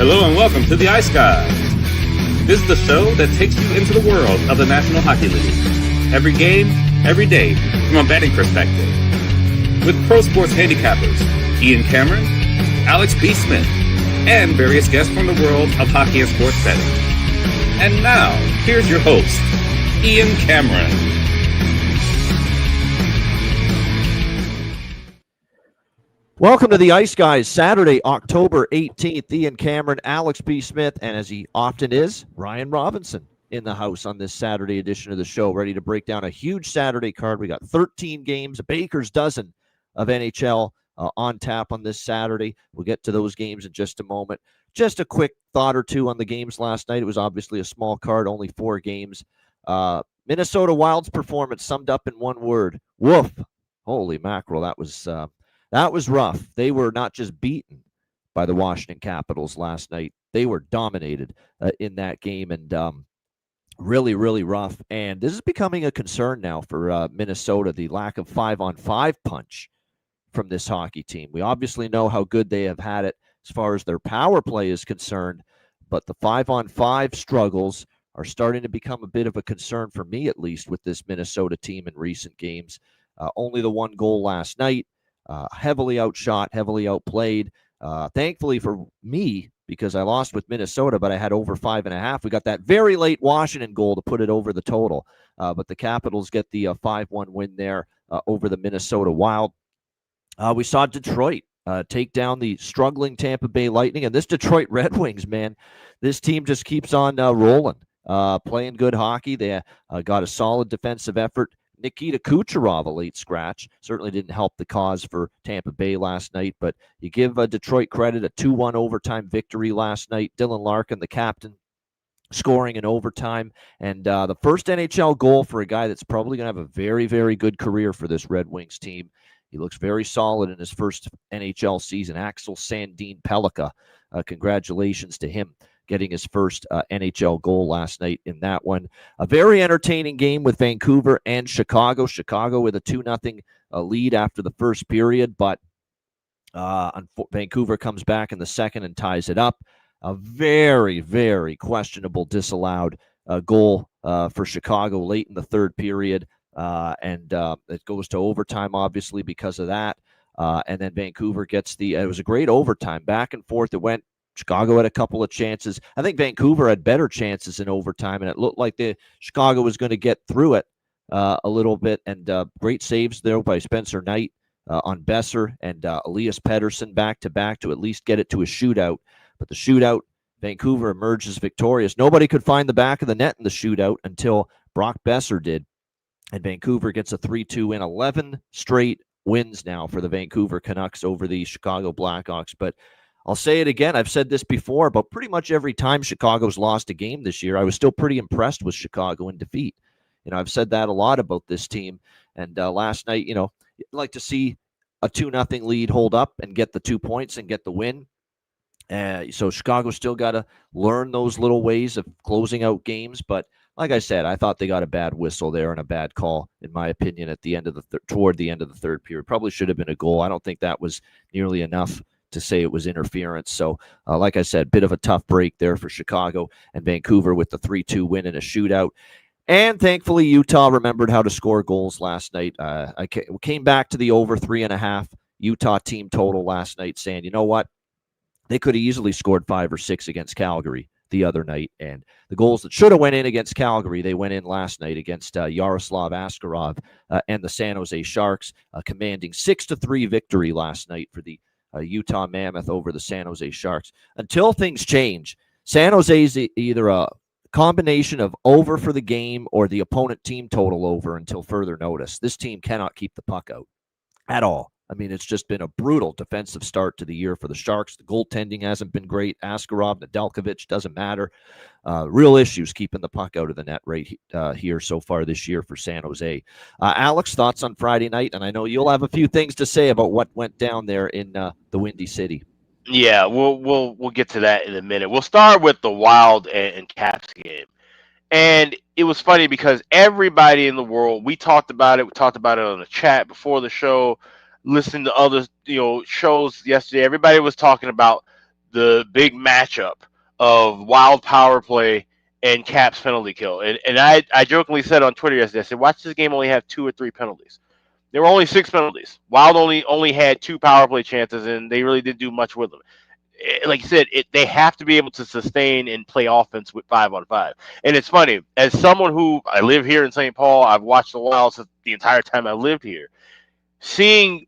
Hello and welcome to the Ice Guys. This is the show that takes you into the world of the National Hockey League. Every game, every day, from a betting perspective. With pro sports handicappers, Ian Cameron, Alex B. Smith, and various guests from the world of hockey and sports betting. And now, here's your host, Ian Cameron. Welcome to the Ice Guys, Saturday, October 18th. Ian Cameron, Alex B. Smith, and as he often is, Ryan Robinson in the house on this Saturday edition of the show, ready to break down a huge Saturday card. We got 13 games, a baker's dozen of NHL on tap on this Saturday. We'll get to those games in just a moment. Just a quick thought or two on the games last night. It was obviously a small card, only 4 games. Minnesota Wild's performance summed up in one word: woof. Holy mackerel, that was rough. They were not just beaten by the Washington Capitals last night. They were dominated in that game, and really, really rough. And this is becoming a concern now for Minnesota, the lack of 5-on-5 punch from this hockey team. We obviously know how good they have had it as far as their power play is concerned, but the 5-on-5 struggles are starting to become a bit of a concern for me, at least, with this Minnesota team in recent games. Only the 1 goal last night. Heavily outshot, heavily outplayed. Thankfully for me, because I lost with Minnesota, but I had over 5.5. We got that very late Washington goal to put it over the total. But the Capitals get the 5-1 win there over the Minnesota Wild. We saw Detroit take down the struggling Tampa Bay Lightning. And this Detroit Red Wings, man, this team just keeps on rolling, playing good hockey. They got a solid defensive effort. Nikita Kucherov, a late scratch, certainly didn't help the cause for Tampa Bay last night, but you give Detroit credit, a 2-1 overtime victory last night. Dylan Larkin, the captain, scoring in overtime, and the first NHL goal for a guy that's probably going to have a very, very good career for this Red Wings team. He looks very solid in his first NHL season. Axel Sandin Pellikka, congratulations to him, getting his first NHL goal last night in that one. A very entertaining game with Vancouver and Chicago. Chicago with a 2-0 lead after the first period, but Vancouver comes back in the second and ties it up. A very, very questionable disallowed goal for Chicago late in the third period, and it goes to overtime, obviously, because of that. And then Vancouver gets it was a great overtime. Back and forth it went. Chicago had a couple of chances. I think Vancouver had better chances in overtime, and it looked like Chicago was going to get through it a little bit. And great saves there by Spencer Knight on Besser and Elias Pettersson back-to-back to at least get it to a shootout. But the shootout, Vancouver emerges victorious. Nobody could find the back of the net in the shootout until Brock Besser did. And Vancouver gets a 3-2 win. 11 straight wins now for the Vancouver Canucks over the Chicago Blackhawks. But I'll say it again. I've said this before, but pretty much every time Chicago's lost a game this year, I was still pretty impressed with Chicago in defeat. I've said that a lot about this team. And last night, you'd like to see a 2-0 lead hold up and get the 2 points and get the win. So Chicago's still got to learn those little ways of closing out games. But like I said, I thought they got a bad whistle there and a bad call, in my opinion, at the end of toward the end of the third period. Probably should have been a goal. I don't think that was nearly enough to say it was interference. So, like I said, bit of a tough break there for Chicago, and Vancouver with the 3-2 win in a shootout. And thankfully, Utah remembered how to score goals last night. I came back to the over 3.5 Utah team total last night, saying, you know what? They could have easily scored 5 or 6 against Calgary the other night. And the goals that should have went in against Calgary, they went in last night against Yaroslav Askarov and the San Jose Sharks, commanding 6-3 victory last night for the Utah Mammoth over the San Jose Sharks. Until things change, San Jose is either a combination of over for the game or the opponent team total over until further notice. This team cannot keep the puck out at all. I mean, it's just been a brutal defensive start to the year for the Sharks. The goaltending hasn't been great. Askarov, Nedeljkovic, doesn't matter. Real issues keeping the puck out of the net right here so far this year for San Jose. Alex, thoughts on Friday night? And I know you'll have a few things to say about what went down there in the Windy City. Yeah, we'll get to that in a minute. We'll start with the Wild and Caps game. And it was funny because everybody in the world, we talked about it. We talked about it on the chat before the show, listening to other shows yesterday. Everybody was talking about the big matchup of Wild power play and Caps penalty kill. And I jokingly said on Twitter yesterday, I said, watch this game only have 2 or 3 penalties. There were only 6 penalties. Wild only had 2 power play chances, and they really didn't do much with them. Like you said, they have to be able to sustain and play offense with 5-on-5. And it's funny, as someone who I live here in St. Paul, I've watched the Wild since the entire time I lived here. Seeing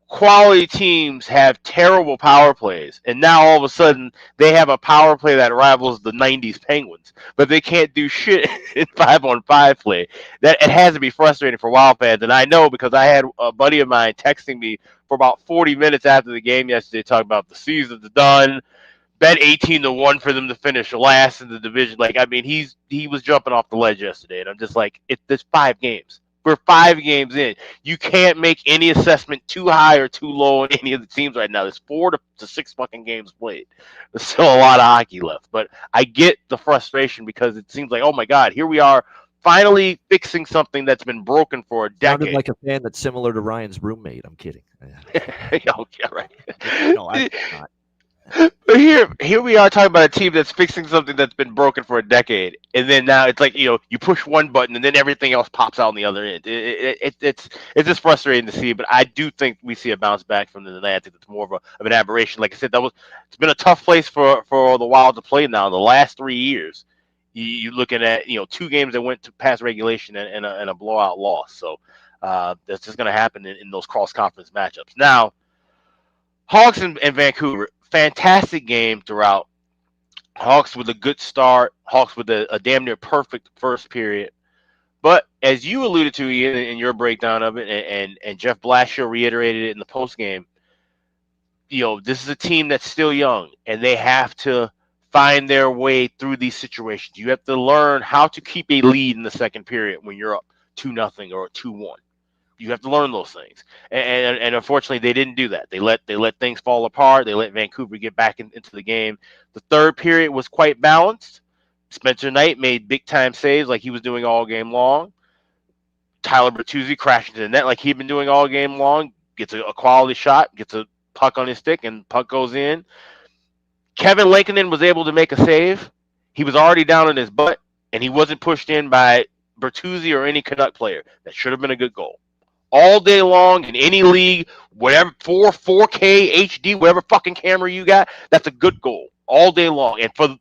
quality teams have terrible power plays, and now all of a sudden they have a power play that rivals the 90s Penguins, but they can't do shit in 5-on-5 play. That it has to be frustrating for Wild fans, and I know because I had a buddy of mine texting me for about 40 minutes after the game yesterday talking about the season's done, bet 18-1 for them to finish last in the division. Like, I mean, he was jumping off the ledge yesterday, and I'm just like, there's 5 games. We're 5 games in. You can't make any assessment too high or too low on any of the teams right now. There's 4 to 6 fucking games played. There's still a lot of hockey left. But I get the frustration because it seems like, oh my God, here we are finally fixing something that's been broken for a decade. Sounded like a fan that's similar to Ryan's roommate. I'm kidding. Okay, right. No, I'm not. But here we are talking about a team that's fixing something that's been broken for a decade, and then now it's like, you push one button and then everything else pops out on the other end. It's just frustrating to see, but I do think we see a bounce back from the Atlantic. It's more of an aberration. Like I said, it's been a tough place for the Wild to play now. The last 3 years, you're looking at 2 games that went to past regulation and a blowout loss. So that's just going to happen in those cross conference matchups. Now, Hawks and Vancouver. Fantastic game throughout. Hawks with a good start. Hawks with a damn near perfect first period. But as you alluded to, Ian, in your breakdown of it, and Jeff Blashill reiterated it in the postgame, this is a team that's still young, and they have to find their way through these situations. You have to learn how to keep a lead in the second period when you're up 2-0 or 2-1. You have to learn those things, and unfortunately, they didn't do that. They let things fall apart. They let Vancouver get back into the game. The third period was quite balanced. Spencer Knight made big time saves like he was doing all game long. Tyler Bertuzzi crashed into the net like he'd been doing all game long. Gets a quality shot, gets a puck on his stick, and puck goes in. Kevin Lankinen was able to make a save. He was already down on his butt, and he wasn't pushed in by Bertuzzi or any Canuck player. That should have been a good goal. All day long in any league, whatever 4K HD, whatever fucking camera you got, that's a good goal all day long. And for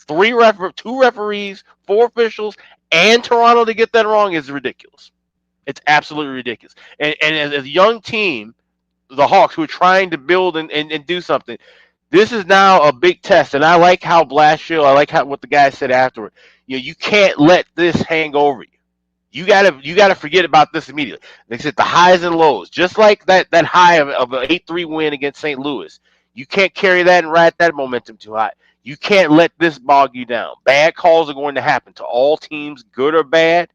2 referees, 4 officials, and Toronto to get that wrong is ridiculous. It's absolutely ridiculous. And as a young team, the Hawks, who are trying to build and do something, this is now a big test. And I like how Blashill, I like what the guy said afterward. You can't let this hang over you. You gotta forget about this immediately. They said the highs and lows, just like that high of an 8-3 win against St. Louis. You can't carry that and ride that momentum too high. You can't let this bog you down. Bad calls are going to happen to all teams, good or bad,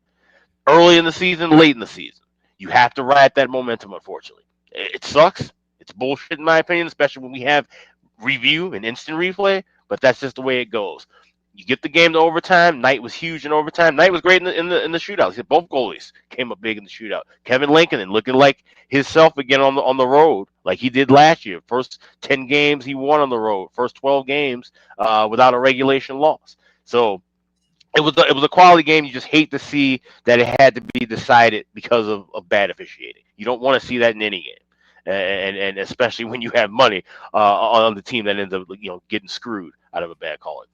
early in the season, late in the season. You have to ride that momentum, unfortunately. It sucks. It's bullshit in my opinion, especially when we have review and instant replay, but that's just the way it goes. You get the game to overtime. Knight was huge in overtime. Knight was great in the shootout. Both goalies came up big in the shootout. Kevin Lankinen looking like himself again on the road, like he did last year. First 10 games he won on the road. First 12 games without a regulation loss. So it was a quality game. You just hate to see that it had to be decided because of bad officiating. You don't want to see that in any game, and especially when you have money on the team that ends up getting screwed out of a bad call.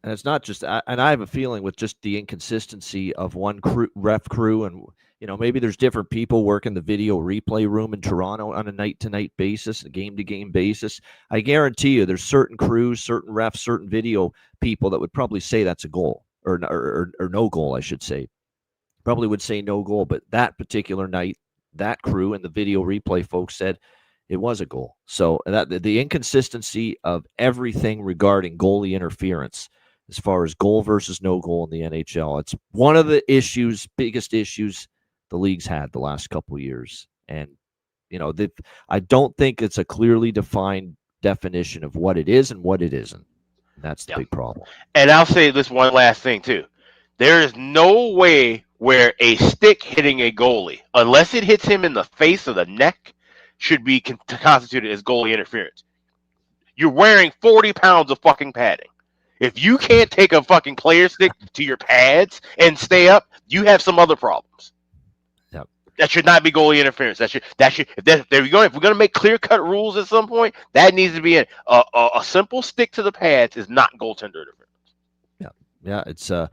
And it's not just, and I have a feeling with just the inconsistency of one ref crew, and maybe there's different people working the video replay room in Toronto on a night-to-night basis, a game-to-game basis. I guarantee you, there's certain crews, certain refs, certain video people that would probably say that's a goal or no goal, I should say. Probably would say no goal, but that particular night, that crew and the video replay folks said it was a goal. So that the inconsistency of everything regarding goalie interference, as far as goal versus no goal in the NHL. It's one of the biggest issues the league's had the last couple of years. And, I don't think it's a clearly defined definition of what it is and what it isn't. And that's the big problem. And I'll say this one last thing, too. There is no way where a stick hitting a goalie, unless it hits him in the face or the neck, should be constituted as goalie interference. You're wearing 40 pounds of fucking padding. If you can't take a fucking player stick to your pads and stay up, you have some other problems. Yep. That should not be goalie interference. If we're gonna make clear cut rules at some point, that needs to be a simple stick to the pads is not goaltender interference. Yeah, it's a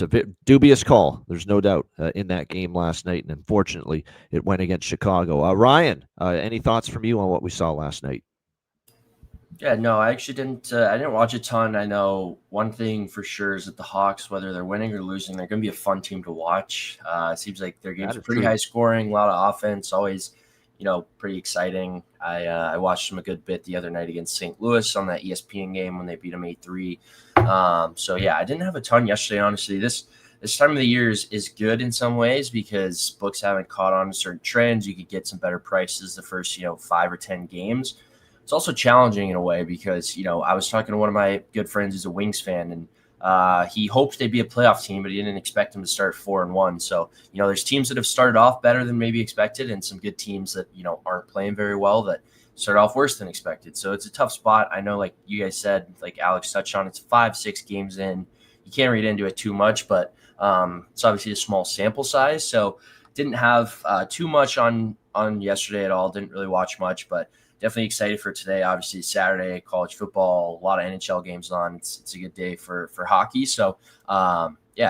bit dubious call. There's no doubt in that game last night, and unfortunately, it went against Chicago. Ryan, any thoughts from you on what we saw last night? Yeah, no, I actually didn't. I didn't watch a ton. I know one thing for sure is that the Hawks, whether they're winning or losing, they're going to be a fun team to watch. It seems like their games are pretty high scoring, a lot of offense, always, pretty exciting. I watched them a good bit the other night against St. Louis on that ESPN game when they beat them 8-3. So yeah, I didn't have a ton yesterday. Honestly, this time of the year is good in some ways because books haven't caught on to certain trends. You could get some better prices the first 5 or 10 games. It's also challenging in a way because I was talking to one of my good friends who's a Wings fan, and he hopes they'd be a playoff team, but he didn't expect them to start 4-1. So there's teams that have started off better than maybe expected, and some good teams that aren't playing very well that start off worse than expected. So it's a tough spot. I know, like you guys said, like Alex touched on, it's 5-6 games in. You can't read into it too much, but it's obviously a small sample size. So didn't have too much on yesterday at all. Didn't really watch much, but definitely excited for today. Obviously Saturday, college football, a lot of NHL games on. It's a good day for hockey. So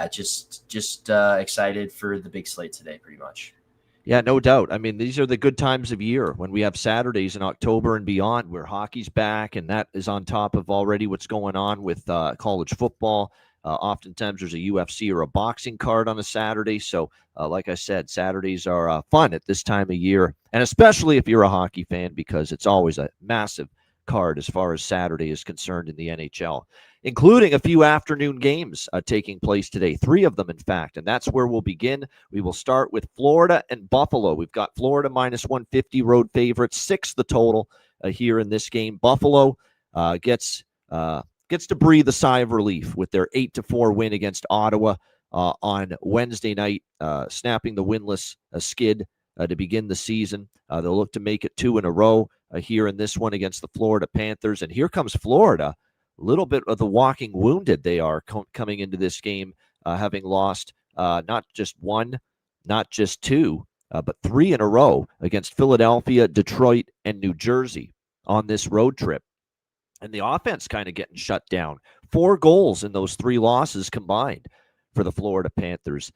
just excited for the big slate today, pretty much. Yeah, no doubt. I mean, these are the good times of year when we have Saturdays in October and beyond where hockey's back, and that is on top of already what's going on with college football. Oftentimes there's a UFC or a boxing card on a Saturday. So like I said, Saturdays are fun at this time of year, and especially if you're a hockey fan because it's always a massive card as far as Saturday is concerned in the NHL, including a few afternoon games taking place today, 3 of them, in fact, and that's where we'll begin. We will start with Florida and Buffalo. We've got Florida -150 road favorites, 6 the total here in this game. Buffalo gets to breathe a sigh of relief with their 8-4 win against Ottawa on Wednesday night, snapping the winless skid to begin the season. They'll look to make it 2 in a row here in this one against the Florida Panthers. And here comes Florida, a little bit of the walking wounded they are coming into this game, having lost not just 1, not just 2, but 3 in a row against Philadelphia, Detroit, and New Jersey on this road trip. And the offense kind of getting shut down. 4 goals in those 3 losses combined for the Florida Panthers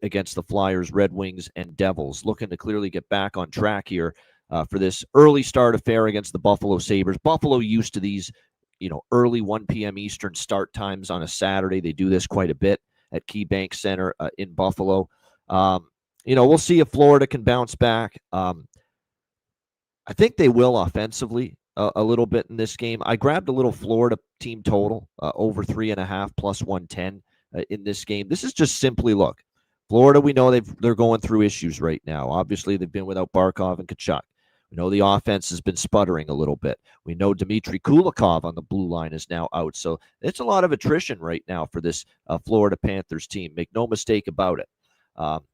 against the Flyers, Red Wings, and Devils. Looking to clearly get back on track here for this early start affair against the Buffalo Sabres. Buffalo used to these, early 1 p.m. Eastern start times on a Saturday. They do this quite a bit at KeyBank Center in Buffalo. We'll see if Florida can bounce back. I think they will offensively a little bit in this game. I grabbed a little Florida team total over 3.5 plus 110 in this game. This is just simply, look, Florida, we know they're going through issues right now. Obviously, they've been without Barkov and Tkachuk. We know the offense has been sputtering a little bit. We know Dmitry Kulikov on the blue line is now out. So it's a lot of attrition right now for this Florida Panthers team. Make no mistake about it.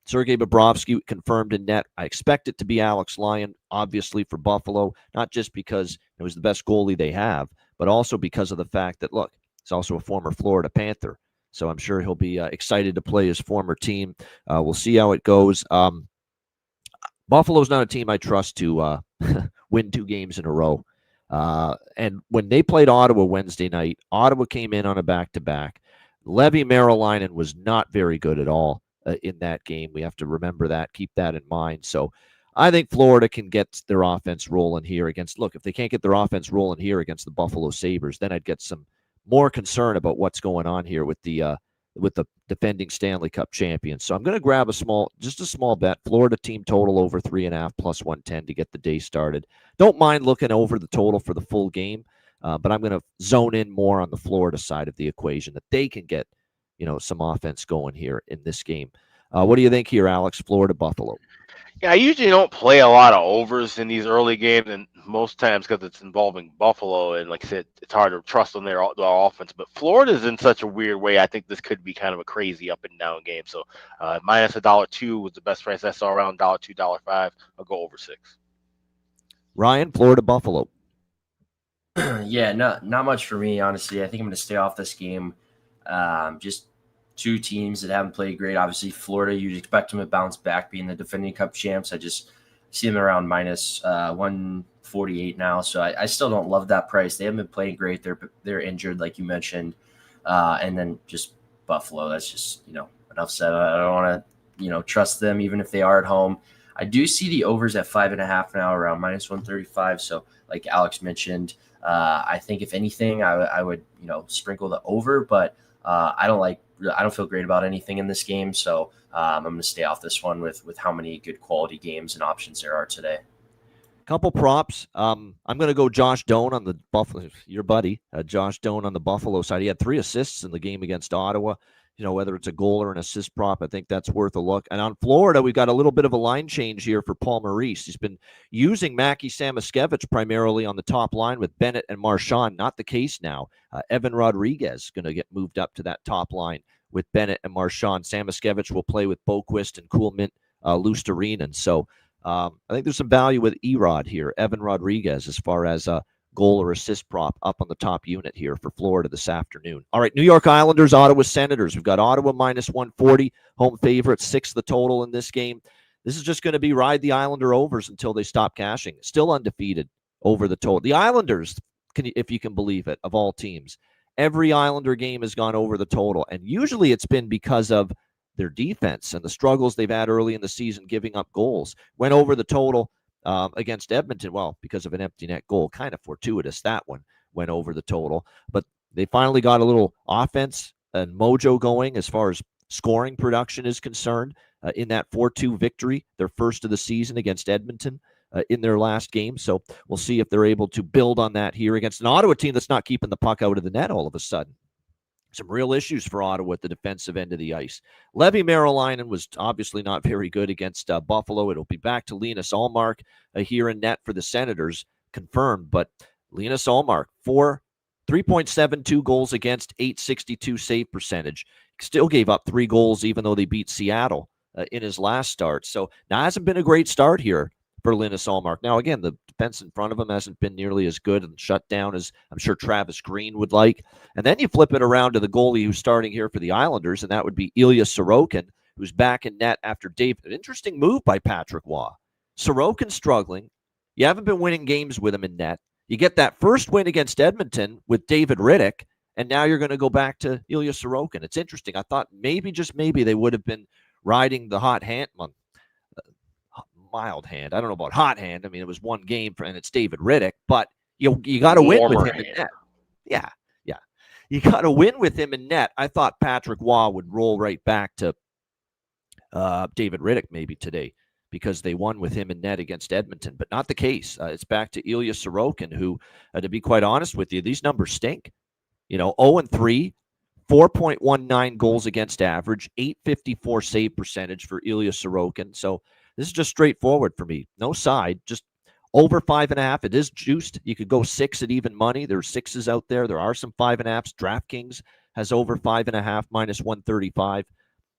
Sergei Bobrovsky confirmed in net. I expect it to be Alex Lyon, obviously, for Buffalo, not just because it was the best goalie they have, but also because of the fact that, look, he's also a former Florida Panther. So I'm sure he'll be excited to play his former team. We'll see how it goes. Buffalo's not a team I trust to win 2 games in a row. And when they played Ottawa Wednesday night, Ottawa came in on a back-to-back. Levi Merrilainen was not very good at all in that game. We have to remember that, keep that in mind. So I think Florida can get their offense rolling here against, look, if they can't get their offense rolling here against the Buffalo Sabres, then I'd get some more concern about what's going on here with the defending Stanley Cup champions. So I'm going to grab a small bet, Florida team total over 3.5 plus 110 to get the day started. Don't mind looking over the total for the full game, but I'm going to zone in more on the Florida side of the equation, that they can get some offense going here in this game. What do you think here, Alex? Florida, Buffalo. Yeah, I usually don't play a lot of overs in these early games, and most times because it's involving Buffalo, and like I said, it's hard to trust on their offense. But Florida's in such a weird way. I think this could be kind of a crazy up and down game. So minus $1.02 was the best price I saw, around $1.02, $1.05. I'll go over 6. Ryan, Florida, Buffalo. Yeah, not much for me, honestly. I think I'm going to stay off this game. Just two teams that haven't played great. Obviously, Florida, you'd expect them to bounce back, being the defending Cup champs. I just see them around minus 148 now, so I still don't love that price. They haven't been playing great. They're injured, like you mentioned, and then just Buffalo. That's just enough said. I don't want to trust them even if they are at home. I do see the overs at 5.5 now, around minus 135. So, like Alex mentioned, I think if anything, I would sprinkle the over, but I don't feel great about anything in this game, so I'm going to stay off this one with how many good quality games and options there are today. Couple props. I'm going to go Josh Doan on the Buffalo. Your buddy, Josh Doan on the Buffalo side. He had 3 assists in the game against Ottawa. Whether it's a goal or an assist prop, I think that's worth a look. And on Florida, we got a little bit of a line change here for Paul Maurice. He's been using Mackie Samoskevich primarily on the top line with Bennett and Marchand. Not the case now. Evan Rodriguez is going to get moved up to that top line with Bennett and Marchand. Samoskevich will play with Boquist and Kuhlman, Lusterinen. So I think there's some value with Erod here, Evan Rodriguez, as far as goal or assist prop up on the top unit here for Florida this afternoon. All right, New York Islanders, Ottawa Senators. We've got Ottawa minus 140, home favorite, 6 the total in this game. This is just going to be ride the Islander overs until they stop cashing. Still undefeated over the total. The Islanders, if you can believe it, of all teams, every Islander game has gone over the total, and usually it's been because of their defense and the struggles they've had early in the season giving up goals. Went over the total against Edmonton, because of an empty net goal. Kind of fortuitous, that one went over the total. But they finally got a little offense and mojo going as far as scoring production is concerned in that 4-2 victory, their first of the season against Edmonton in their last game. So we'll see if they're able to build on that here against an Ottawa team that's not keeping the puck out of the net all of a sudden. Some real issues for Ottawa at the defensive end of the ice. Levi Merrilainen was obviously not very good against Buffalo. It'll be back to Linus Ullmark here in net for the Senators, confirmed. But Linus Ullmark, 3.72 goals against, .862 save percentage. Still gave up 3 goals even though they beat Seattle in his last start. So now hasn't been a great start here for Linus Ullmark. Now, again, the defense in front of him hasn't been nearly as good and shut down as I'm sure Travis Green would like. And then you flip it around to the goalie who's starting here for the Islanders, and that would be Ilya Sorokin, who's back in net after David. An interesting move by Patrick Waugh. Sorokin struggling. You haven't been winning games with him in net. You get that first win against Edmonton with David Riddick, and now you're going to go back to Ilya Sorokin. It's interesting. I thought maybe, just maybe, they would have been riding the hot hand month. Mild hand. I don't know about hot hand. I mean, it was one game and it's David Riddick, but you got to win with him in net. Yeah. You got to win with him in net. I thought Patrick Waugh would roll right back to David Riddick maybe today because they won with him in net against Edmonton, but not the case. It's back to Ilya Sorokin, who, to be quite honest with you, these numbers stink. 0-3, 4.19 goals against average, .854 save percentage for Ilya Sorokin. So this is just straightforward for me. No side, just over 5.5. It is juiced. You could go 6 at even money. There's 6s out there. There are some 5.5s. DraftKings has over 5.5, minus 135.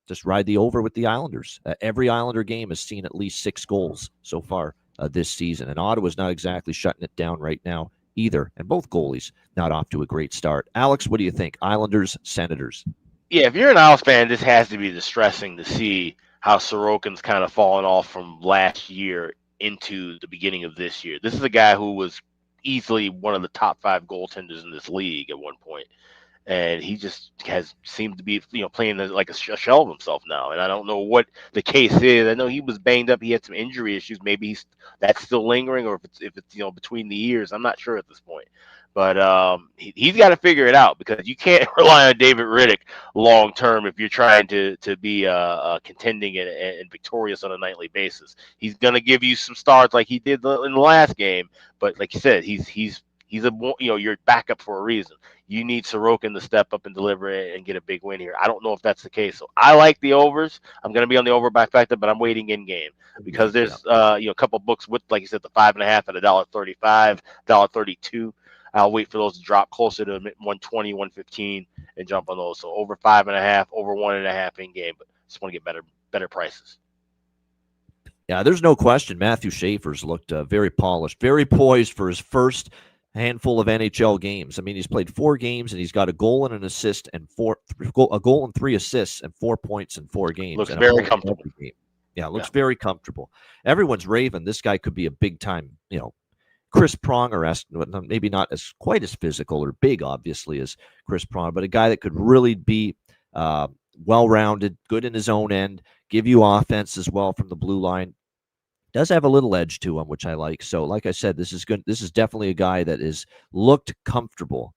Just ride the over with the Islanders. Every Islander game has seen at least 6 goals so far this season. And Ottawa's not exactly shutting it down right now either. And both goalies not off to a great start. Alex, what do you think? Islanders, Senators? Yeah, if you're an Isles fan, this has to be distressing to see how Sorokin's kind of fallen off from last year into the beginning of this year. This is a guy who was easily one of the top 5 goaltenders in this league at one point. And he just has seemed to be, playing like a shell of himself now. And I don't know what the case is. I know he was banged up. He had some injury issues. Maybe that's still lingering, or if it's between the ears. I'm not sure at this point. But he's got to figure it out, because you can't rely on David Riddick long term if you're trying to be contending and victorious on a nightly basis. He's gonna give you some starts like he did in the last game, but like you said, he's your backup for a reason. You need Sorokin to step up and deliver it and get a big win here. I don't know if that's the case. So I like the overs. I'm going to be on the over by factor, but I'm waiting in game because there's a couple books with, like you said, the 5.5 at $1.35, $1.32. I'll wait for those to drop closer to 120, 115 and jump on those. So over 5.5, over 1.5 in game, but just want to get better prices. Yeah, there's no question. Matthew Schaefer's looked very polished, very poised for his first handful of NHL games. I mean, he's played 4 games and he's got a goal and an assist and a goal and 3 assists and 4 points in 4 games. Looks and very comfortable. Yeah, looks very comfortable. Everyone's raving. This guy could be a big time, Chris Pronger-esque, maybe not as quite as physical or big, obviously, as Chris Pronger, but a guy that could really be well-rounded, good in his own end, give you offense as well from the blue line. Does have a little edge to him, which I like. So, like I said, this is good. This is definitely a guy that is looked comfortable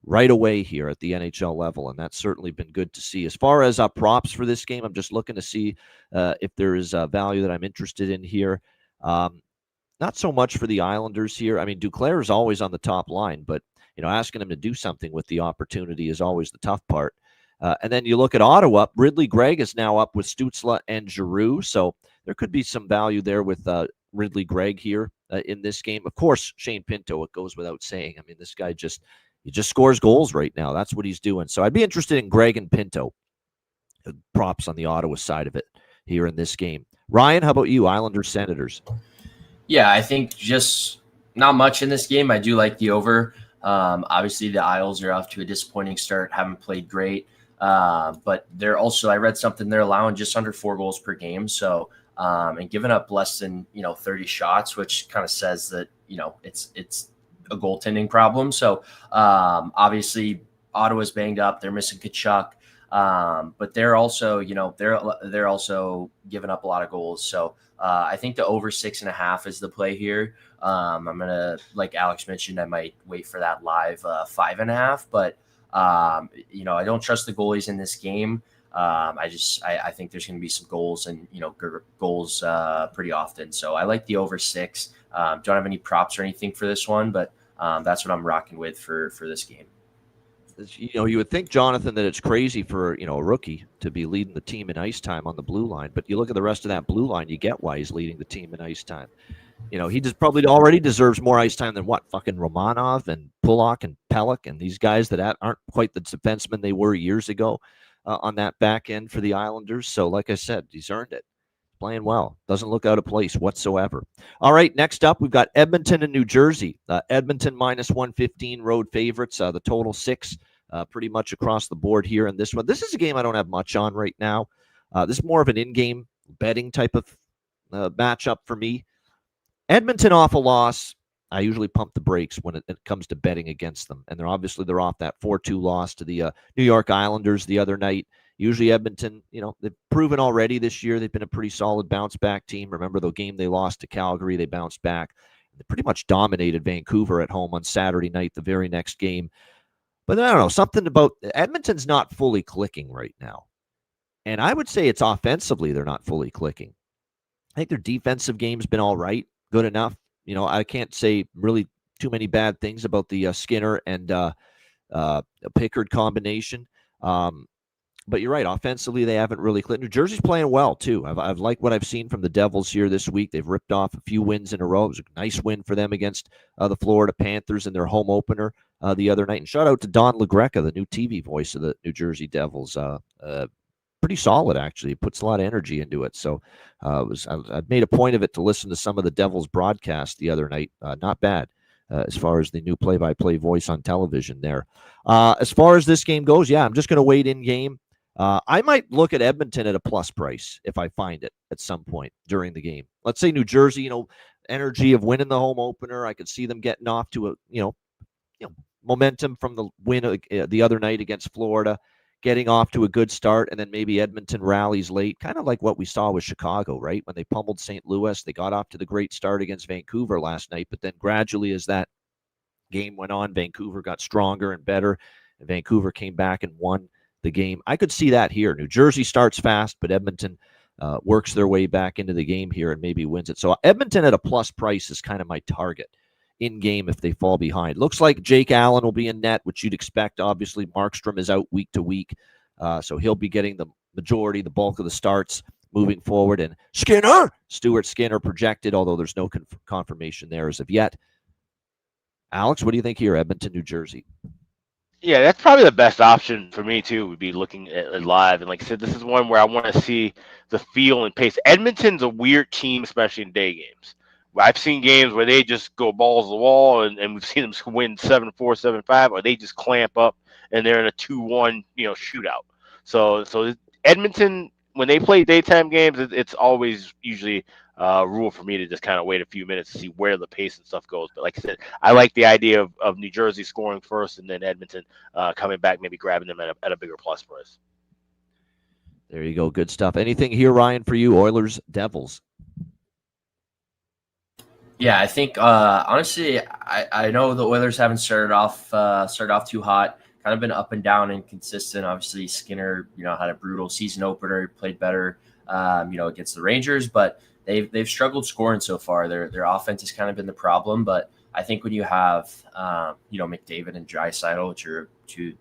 right away here at the NHL level, and that's certainly been good to see. As far as props for this game, I'm just looking to see if there is value that I'm interested in here. Not so much for the Islanders here. I mean, Duclair is always on the top line, but asking him to do something with the opportunity is always the tough part. And then you look at Ottawa. Ridley Gregg is now up with Stützle and Giroux, so there could be some value there with Ridley Gregg here in this game. Of course, Shane Pinto, it goes without saying. I mean, this guy just scores goals right now. That's what he's doing. So I'd be interested in Gregg and Pinto. Props on the Ottawa side of it here in this game. Ryan, how about you? Islanders, Senators. Yeah, I think just not much in this game. I do like the over. Obviously, the Isles are off to a disappointing start, haven't played great. But they're also, I read something, they're allowing just under 4 goals per game. So, and giving up less than, 30 shots, which kind of says that, it's a goaltending problem. So, obviously Ottawa's banged up. They're missing Kachuk. But they're also, they're also giving up a lot of goals. So, I think the over 6.5 is the play here. I'm going to, like Alex mentioned, I might wait for that live 5.5, but I don't trust the goalies in this game. I think there's going to be some goals and, goals pretty often. So I like the over 6. Don't have any props or anything for this one, but that's what I'm rocking with for this game. You would think, Jonathan, that it's crazy for, a rookie to be leading the team in ice time on the blue line. But you look at the rest of that blue line, you get why he's leading the team in ice time. He just probably already deserves more ice time than fucking Romanov and Pulock and Pelech and these guys that aren't quite the defensemen they were years ago on that back end for the Islanders. So, like I said, he's earned it. Playing well. Doesn't look out of place whatsoever. All right, next up, we've got Edmonton and New Jersey. Edmonton minus 115 road favorites. The total 6 pretty much across the board here in this one. This is a game I don't have much on right now. This is more of an in-game betting type of matchup for me. Edmonton off a loss, I usually pump the brakes when it comes to betting against them. And they're off that 4-2 loss to the New York Islanders the other night. Usually Edmonton, they've proven already this year they've been a pretty solid bounce-back team. Remember the game they lost to Calgary, they bounced back. They pretty much dominated Vancouver at home on Saturday night, the very next game. But I don't know, something about Edmonton's not fully clicking right now. And I would say it's offensively they're not fully clicking. I think their defensive game's been all right, good enough. I can't say really too many bad things about the Skinner and Pickard combination. But you're right, offensively they haven't really clicked. New Jersey's playing well too. I've liked what I've seen from the Devils here this week. They've ripped off a few wins in a row. It was a nice win for them against the Florida Panthers in their home opener the other night. And shout out to Don LaGreca, the new TV voice of the New Jersey Devils. Pretty solid, actually. He puts a lot of energy into it. So I made a point of it to listen to some of the Devils broadcast the other night. Not bad as far as the new play-by-play voice on television there. As far as this game goes, I'm just going to wait in game. I might look at Edmonton at a plus price if I find it at some point during the game. Let's say New Jersey, energy of winning the home opener. I could see them getting off to a, momentum from the win the other night against Florida, getting off to a good start, and then maybe Edmonton rallies late, kind of like what we saw with Chicago, right? When they pummeled St. Louis, they got off to the great start against Vancouver last night, but then gradually as that game went on, Vancouver got stronger and better, and Vancouver came back and won the game. I could see that here. New Jersey starts fast, but Edmonton works their way back into the game here and maybe wins it. So Edmonton at a plus price is kind of my target in game if they fall behind. Looks like Jake Allen will be in net, which you'd expect. Obviously, Markstrom is out week to week, so he'll be getting the majority, the bulk of the starts moving forward. And Stuart Skinner projected, although there's no confirmation there as of yet. Alex, what do you think here, Edmonton, New Jersey? Yeah, that's probably the best option for me too, would be looking at it live. And like I said, this is one where I want to see the feel and pace. Edmonton's a weird team, especially in day games. I've seen games where they just go balls to the wall, and we've seen them win 7-4, 7-5, or they just clamp up and they're in a 2-1, shootout. So Edmonton, when they play daytime games, it's always usually a rule for me to just kind of wait a few minutes to see where the pace and stuff goes. But like I said, I like the idea of New Jersey scoring first and then Edmonton coming back, maybe grabbing them at a bigger plus price. There you go. Good stuff. Anything here, Ryan, for you? Oilers, Devils. Yeah, I think honestly, I know the Oilers haven't started off too hot. Kind of been up and down and consistent. Obviously, Skinner, had a brutal season opener, played better, against the Rangers, but they've struggled scoring so far. Their offense has kind of been the problem. But I think when you have McDavid and Draisaitl, which are two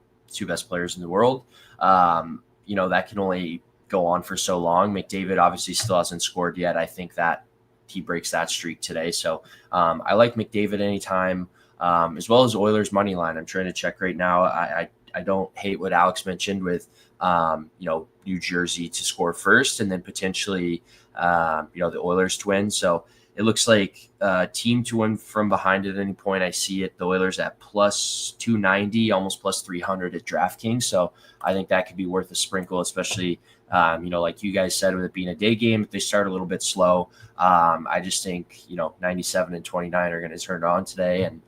best players in the world, that can only go on for so long. McDavid obviously still hasn't scored yet. I think that he breaks that streak today. So I like McDavid anytime, as well as Oilers money line. I'm trying to check right now. I don't hate what Alex mentioned with, New Jersey to score first and then potentially, the Oilers to win. So it looks like team to win from behind at any point. I see it. The Oilers at plus 290, almost plus 300 at DraftKings. So I think that could be worth a sprinkle, especially, like you guys said, with it being a day game, if they start a little bit slow. I just think, 97 and 29 are going to turn it on today and,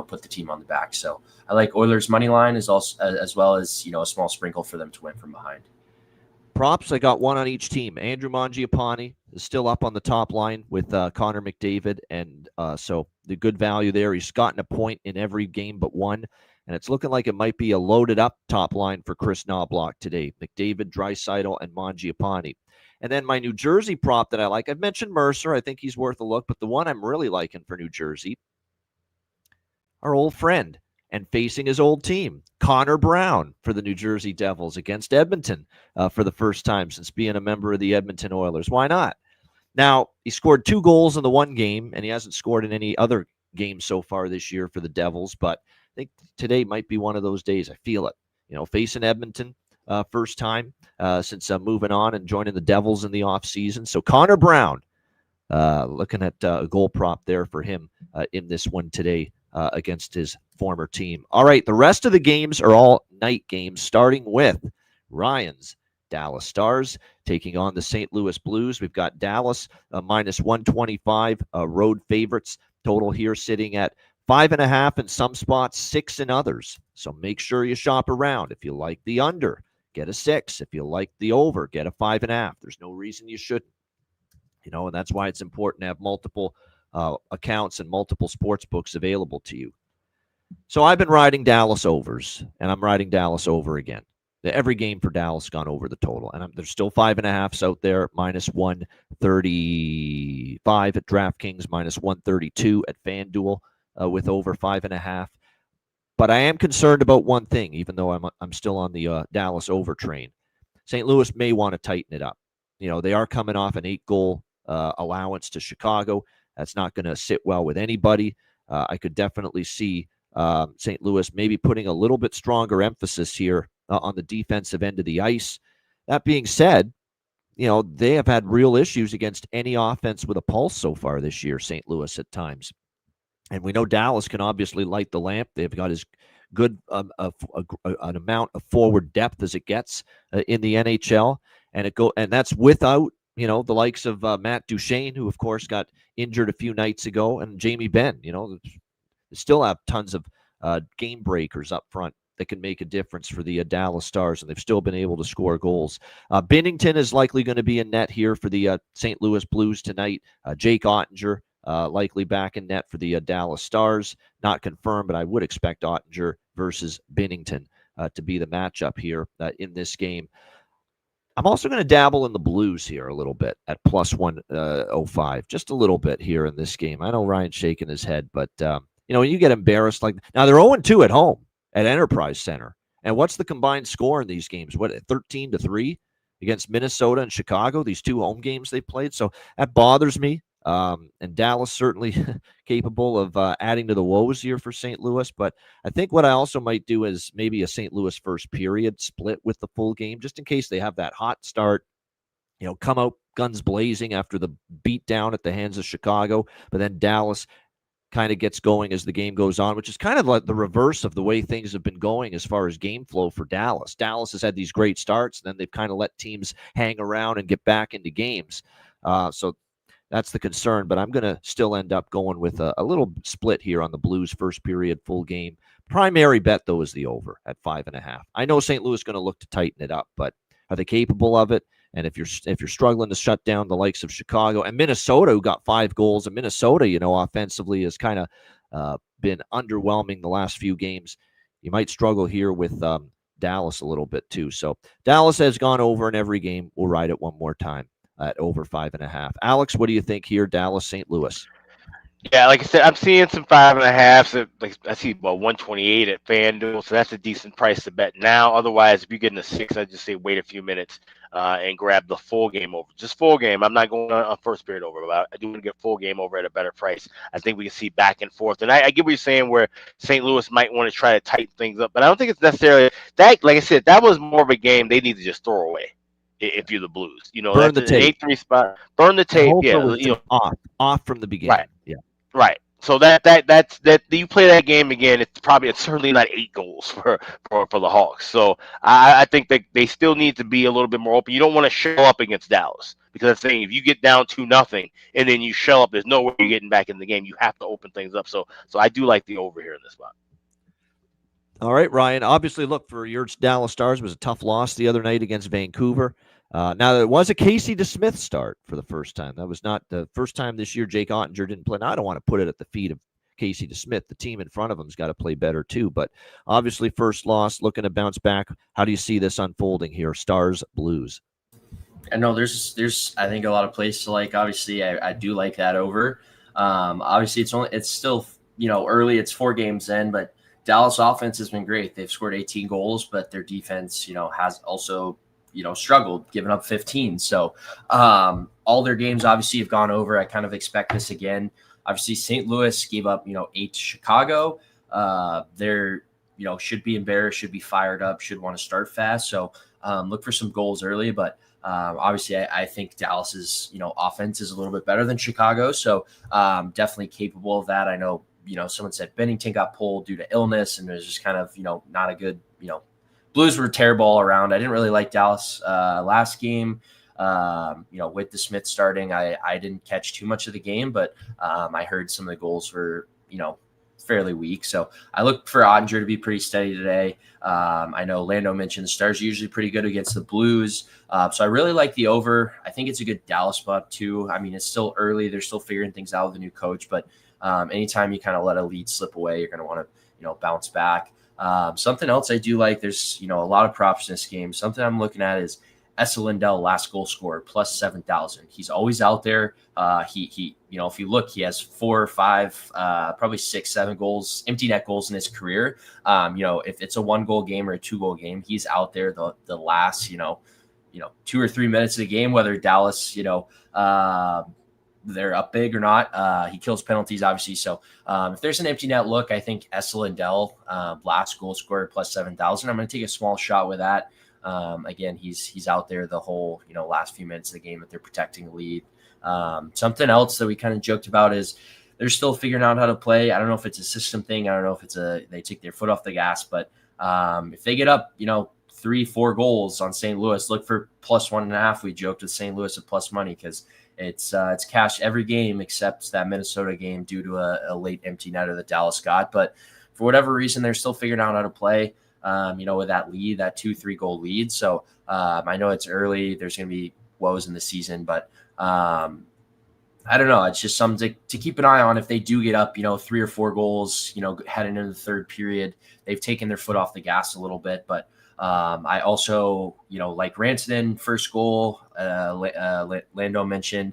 put the team on the back. So I like Oilers money line as well as, a small sprinkle for them to win from behind. Props, I got one on each team. Andrew Mangiapane is still up on the top line with Connor McDavid, and so the good value there. He's gotten a point in every game but one, and it's looking like it might be a loaded-up top line for Chris Knoblauch today. McDavid, Draisaitl, and Mangiapane. And then my New Jersey prop that I like, I've mentioned Mercer. I think he's worth a look, but the one I'm really liking for New Jersey, our old friend, and facing his old team, Connor Brown for the New Jersey Devils against Edmonton for the first time since being a member of the Edmonton Oilers. Why not? Now, he scored 2 goals in the one game, and he hasn't scored in any other game so far this year for the Devils, but I think today might be one of those days. I feel it. Facing Edmonton first time since moving on and joining the Devils in the offseason. So Connor Brown, looking at a goal prop there for him in this one today against his former team. All right, the rest of the games are all night games, starting with Ryan's Dallas Stars taking on the St. Louis Blues. We've got Dallas minus 125 road favorites. Total here sitting at 5.5 in some spots, 6 in others. So make sure you shop around. If you like the under, get a 6. If you like the over, get a 5.5. There's no reason you shouldn't. And that's why it's important to have multiple accounts and multiple sports books available to you. So I've been riding Dallas overs, and I'm riding Dallas over again. Every game for Dallas gone over the total, and there's still 5.5s out there, minus 135 at DraftKings, minus 132 at FanDuel with over 5.5. But I am concerned about one thing, even though I'm still on the Dallas over train. St. Louis may want to tighten it up. They are coming off an 8-goal allowance to Chicago. That's not going to sit well with anybody. I could definitely see St. Louis maybe putting a little bit stronger emphasis here on the defensive end of the ice. That being said, they have had real issues against any offense with a pulse so far this year, St. Louis at times. And we know Dallas can obviously light the lamp. They've got as good an amount of forward depth as it gets in the NHL. And that's without the likes of Matt Duchene, who, of course, got injured a few nights ago, and Jamie Benn. They still have tons of game breakers up front that can make a difference for the Dallas Stars, and they've still been able to score goals. Binnington is likely going to be in net here for the St. Louis Blues tonight. Jake Ottinger likely back in net for the Dallas Stars. Not confirmed, but I would expect Ottinger versus Binnington to be the matchup here in this game. I'm also going to dabble in the Blues here a little bit at plus 105, just a little bit here in this game. I know Ryan's shaking his head, but when you get embarrassed now they're 0-2 at home at Enterprise Center. And what's the combined score in these games? 13-3 against Minnesota and Chicago, these 2 home games they played. So that bothers me. And Dallas certainly capable of adding to the woes here for St. Louis. But I think what I also might do is maybe a St. Louis first period split with the full game, just in case they have that hot start, come out guns blazing after the beat down at the hands of Chicago, but then Dallas kind of gets going as the game goes on, which is kind of like the reverse of the way things have been going as far as game flow for Dallas. Dallas has had these great starts, and then they've kind of let teams hang around and get back into games. So that's the concern, but I'm going to still end up going with a little split here on the Blues first period full game. Primary bet, though, is the over at 5.5. I know St. Louis is going to look to tighten it up, but are they capable of it? And if you're struggling to shut down the likes of Chicago and Minnesota, who got 5 goals, and Minnesota, offensively has kind of been underwhelming the last few games, you might struggle here with Dallas a little bit too. So Dallas has gone over in every game. We'll ride it one more time at over 5.5. Alex, what do you think here? Dallas, St. Louis. Yeah, like I said, I'm seeing some 5.5. So like I see 128 at FanDuel, so that's a decent price to bet now. Otherwise, if you're getting a 6, I just say wait a few minutes and grab the full game over. Just full game. I'm not going on first period over, but I do want to get full game over at a better price. I think we can see back and forth. And I get what you're saying, where St. Louis might want to try to tighten things up, but I don't think it's necessarily that. Like I said, that was more of a game they need to just throw away. If you're the Blues, burn that's the tape. 8-3 spot. Burn the tape. Yeah, off from the beginning. Right. Yeah. Right. So that's you play that game again. It's certainly not 8 goals for the Hawks. So I think that they still need to be a little bit more open. You don't want to show up against Dallas, because I'm saying if you get down 2-0 and then you show up, there's no way you're getting back in the game. You have to open things up. So I do like the over here in this spot. All right, Ryan. Obviously, look, for your Dallas Stars, it was a tough loss the other night against Vancouver. Now, there was a Casey DeSmith start for the first time. That was not the first time this year Jake Ottinger didn't play. Now, I don't want to put it at the feet of Casey DeSmith. The team in front of him's got to play better too. But obviously, first loss, looking to bounce back. How do you see this unfolding here? Stars, Blues. I know there's I think a lot of plays to like. Obviously, I do like that over. Obviously, it's still early. It's 4 games in, but Dallas offense has been great. They've scored 18 goals, but their defense, has also, struggled, giving up 15. So all their games obviously have gone over. I kind of expect this again. Obviously, St. Louis gave up, 8 to Chicago. They're, should be embarrassed, should be fired up, should want to start fast. So look for some goals early. But obviously, I think Dallas's, offense is a little bit better than Chicago. So definitely capable of that. I know, someone said Bennington got pulled due to illness, and it was just kind of, not a good, Blues were terrible all around. I didn't really like Dallas last game. With the Smith starting, I didn't catch too much of the game, but I heard some of the goals were, fairly weak. So I look for Ottinger to be pretty steady today. I know Lando mentioned the Stars are usually pretty good against the Blues. So I really like the over. I think it's a good Dallas spot too. I mean, it's still early. They're still figuring things out with the new coach, but anytime you kind of let a lead slip away, you're going to want to, bounce back. Something else I do like, there's, a lot of props in this game. Something I'm looking at is Esa Lindell, last goal scorer, plus 7,000. He's always out there. He if you look, he has 4 or 5, probably 6, 7 goals, empty net goals in his career. If it's a 1-goal game or a 2-goal game, he's out there the last, 2 or 3 minutes of the game, whether Dallas, they're up big or not. He kills penalties, obviously. So if there's an empty net look, I think Esa Lindell, last goal scorer, plus 7,000. I'm going to take a small shot with that. Again, he's out there the whole, last few minutes of the game that they're protecting the lead. Something else that we kind of joked about is they're still figuring out how to play. I don't know if it's a system thing. I don't know if they take their foot off the gas, but if they get up, 3-4 goals on St. Louis, look for plus 1.5. We joked with St. Louis at plus money because it's cash every game except that Minnesota game due to a late empty netter that Dallas got. But for whatever reason, they're still figuring out how to play, with that lead, that 2-3 goal lead. So I know it's early. There's going to be woes in the season, but I don't know. It's just something to keep an eye on. If they do get up, 3 or 4 goals, heading into the third period, they've taken their foot off the gas a little bit. But I also, like Rantanen, first goal, Lando mentioned,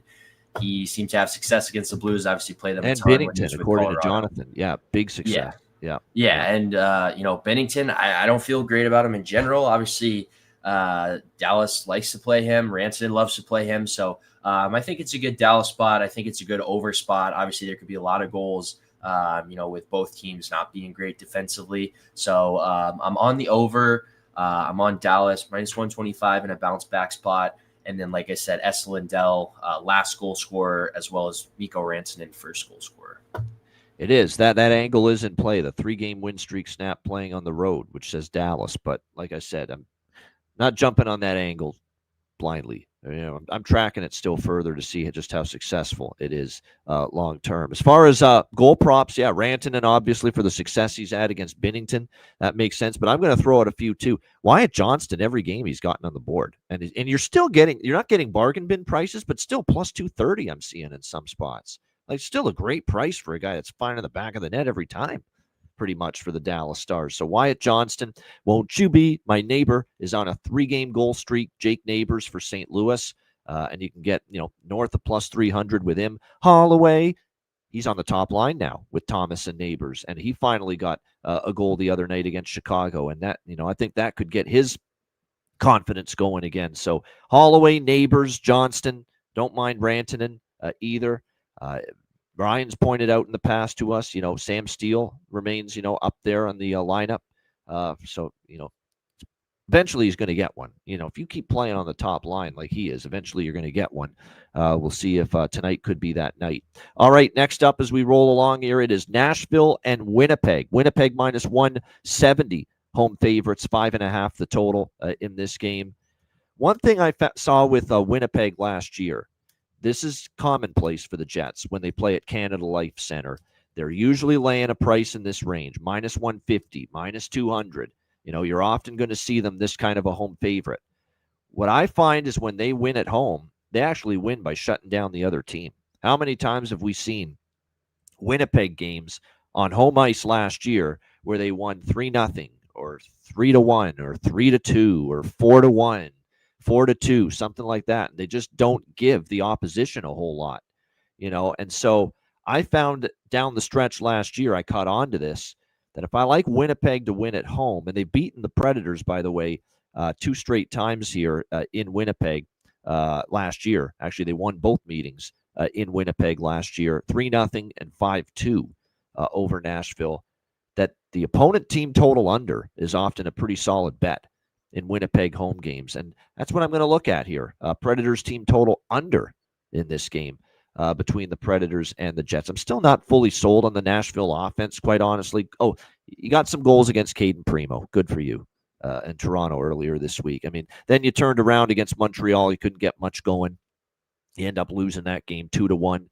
he seemed to have success against the Blues, obviously play them. And Binnington, according to Jonathan. Yeah, big success. Yeah. And, Binnington, I don't feel great about him in general. Obviously, Dallas likes to play him. Rantanen loves to play him. So I think it's a good Dallas spot. I think it's a good over spot. Obviously, there could be a lot of goals, with both teams not being great defensively. So I'm on the over. I'm on Dallas, minus 125 in a bounce back spot. And then, like I said, Esa Lindell, last goal scorer, as well as Mikko Rantanen, first goal scorer. It is. That angle is in play. The 3-game win streak snap playing on the road, which says Dallas. But like I said, I'm not jumping on that angle blindly. I'm tracking it still further to see just how successful it is long term. As far as goal props, yeah, Rantanen obviously for the success he's had against Binnington, that makes sense. But I'm going to throw out a few too. Wyatt Johnston, every game he's gotten on the board, and you're not getting bargain bin prices, but still plus 230 I'm seeing in some spots. Like, still a great price for a guy that's finding the back of the net every time, pretty much, for the Dallas Stars. So Wyatt Johnston, won't you be my neighbor, is on a 3-game goal streak. Jake Neighbors for St. Louis, and you can get north of plus 300 with him. Holloway, he's on the top line now with Thomas and Neighbors, and he finally got a goal the other night against Chicago, and that I think that could get his confidence going again. So Holloway, Neighbors, Johnston, don't mind Rantanen either. Ryan's pointed out in the past to us, Sam Steele remains, up there on the lineup. So, eventually he's going to get one. If you keep playing on the top line like he is, eventually you're going to get one. We'll see if tonight could be that night. All right, next up as we roll along here, it is Nashville and Winnipeg. Winnipeg minus 170, home favorites, 5.5 the total in this game. One thing I saw with Winnipeg last year, this is commonplace for the Jets when they play at Canada Life Center. They're usually laying a price in this range, minus 150, minus 200. You're often going to see them this kind of a home favorite. What I find is when they win at home, they actually win by shutting down the other team. How many times have we seen Winnipeg games on home ice last year where they won 3-0 or 3-1 or 3-2 or 4-1? 4-2, something like that. And they just don't give the opposition a whole lot, And so I found down the stretch last year, I caught on to this, that if I like Winnipeg to win at home, and they've beaten the Predators, by the way, 2 straight times here in Winnipeg last year. Actually, they won both meetings in Winnipeg last year, 3-0 and 5-2 over Nashville, that the opponent team total under is often a pretty solid bet in Winnipeg home games. And that's what I'm going to look at here. Predators team total under in this game between the Predators and the Jets. I'm still not fully sold on the Nashville offense, quite honestly. Oh, you got some goals against Caden Primo. Good for you. In Toronto earlier this week. I mean, then you turned around against Montreal. You couldn't get much going. You end up losing that game 2-1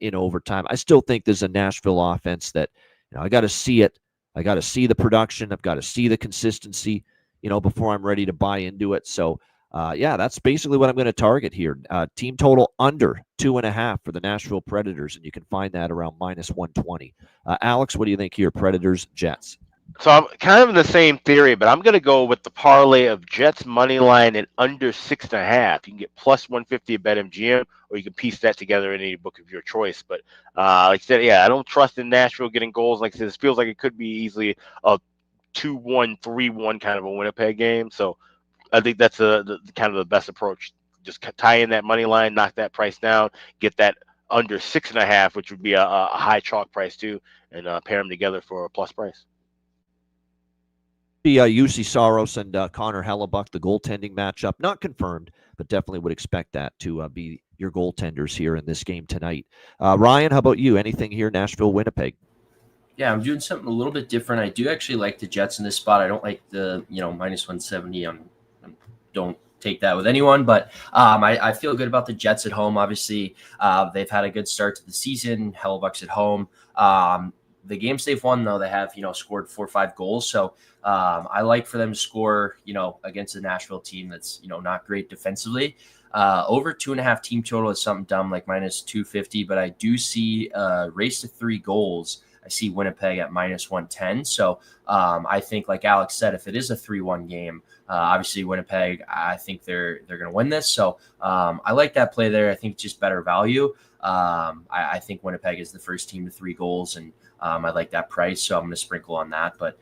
in overtime. I still think there's a Nashville offense that, I got to see it. I got to see the production. I've got to see the consistency, before I'm ready to buy into it. So, that's basically what I'm going to target here. Team total under 2.5 for the Nashville Predators, and you can find that around minus 120. Alex, what do you think here? Predators, Jets. So I'm kind of in the same theory, but I'm going to go with the parlay of Jets money line and under 6.5. You can get plus 150 at BetMGM, or you can piece that together in any book of your choice. But like I said, I don't trust in Nashville getting goals. Like I said, this feels like it could be easily a 2-1, 3-1 kind of a Winnipeg game. So I think that's the kind of the best approach. Just tie in that money line, knock that price down, get that under 6.5, which would be a high chalk price too, and pair them together for a plus price. The UC Saros and Connor Hellebuck, the goaltending matchup, not confirmed, but definitely would expect that to be your goaltenders here in this game tonight. Ryan, how about you? Anything here, Nashville, Winnipeg? Yeah, I'm doing something a little bit different. I do actually like the Jets in this spot. I don't like the minus 170. I don't take that with anyone, but I feel good about the Jets at home. Obviously, they've had a good start to the season. Hellebuck's at home. The games they've won, though, they have, scored 4 or 5 goals. So I like for them to score, against a Nashville team that's, not great defensively. Over 2.5 team total is something dumb like minus 250, but I do see race to 3 goals. I see Winnipeg at minus 110. So I think, like Alex said, if it is a 3-1 game, obviously Winnipeg, I think they're going to win this. So I like that play there. I think it's just better value. I think Winnipeg is the first team to 3 goals, and I like that price, so I'm going to sprinkle on that. But